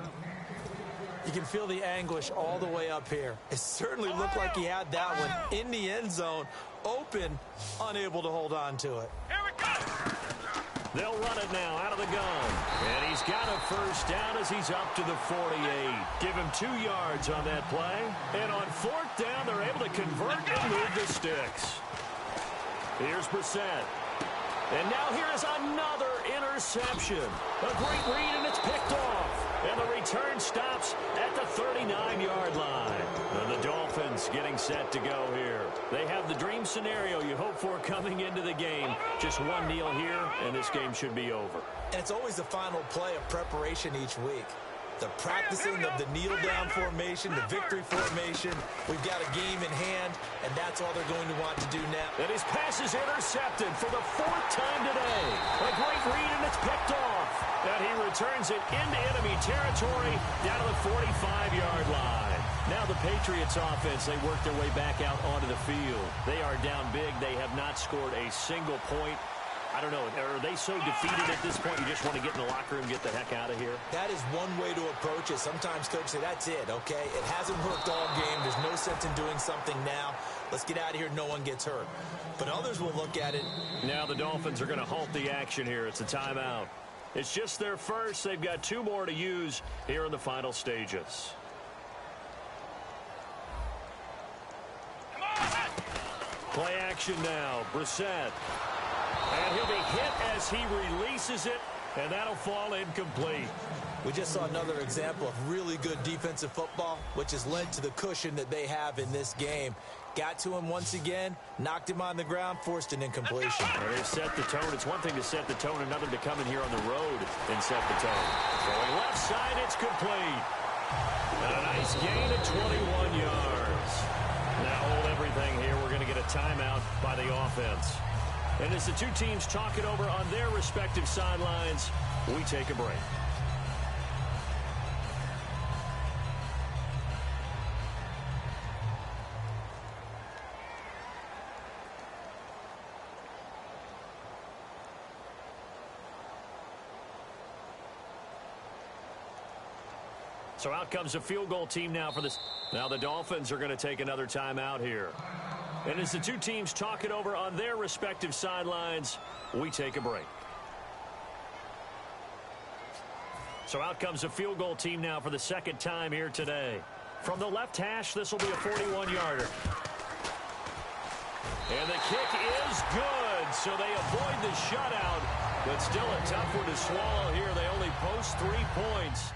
You can feel the anguish all the way up here. It certainly looked like he had that one in the end zone, open, unable to hold on to it. Here we go. They'll run it now out of the gun. And he's got a first down as he's up to the 48. Give him 2 yards on that play. And on 4th down, they're able to convert and move the sticks. Here's Brissett. And now here is another interception. A great read, and it's picked off. And the return stops at the 39-yard line. And the Dolphins getting set to go here. They have the dream scenario you hope for coming into the game. Just one kneel here, and this game should be over. And it's always the final play of preparation each week. The practicing of the kneel-down formation, the victory formation. We've got a game in hand, and that's all they're going to want to do now. And his pass is intercepted for the 4th time today. A great read, and it's picked off. And he returns it into enemy territory down to the 45-yard line. Now the Patriots offense, they work their way back out onto the field. They are down big. They have not scored a single point. I don't know, are they so defeated at this point you just want to get in the locker room and get the heck out of here? That is one way to approach it. Sometimes coaches say, that's it, okay? It hasn't worked all game. There's no sense in doing something now. Let's get out of here. No one gets hurt. But others will look at it. Now the Dolphins are going to halt the action here. It's a timeout. It's just their first. They've got 2 more to use here in the final stages. Play action now. Brissett. And he'll be hit as he releases it, and that'll fall incomplete. We just saw another example of really good defensive football, which has led to the cushion that they have in this game. Got to him once again, knocked him on the ground, forced an incompletion. They set the tone. It's one thing to set the tone, another to come in here on the road and set the tone. Going left side, it's complete. And a nice gain of 21 yards. Now hold everything here. We're going to get a timeout by the offense. And as the 2 teams talk it over on their respective sidelines, we take a break. So out comes a field goal team now for this. Now the Dolphins are going to take another timeout here. And as the 2 teams talk it over on their respective sidelines, we take a break. So out comes a field goal team now for the 2nd time here today. From the left hash, this will be a 41-yarder. And the kick is good, so they avoid the shutout. But still a tough one to swallow here. They only post 3 points.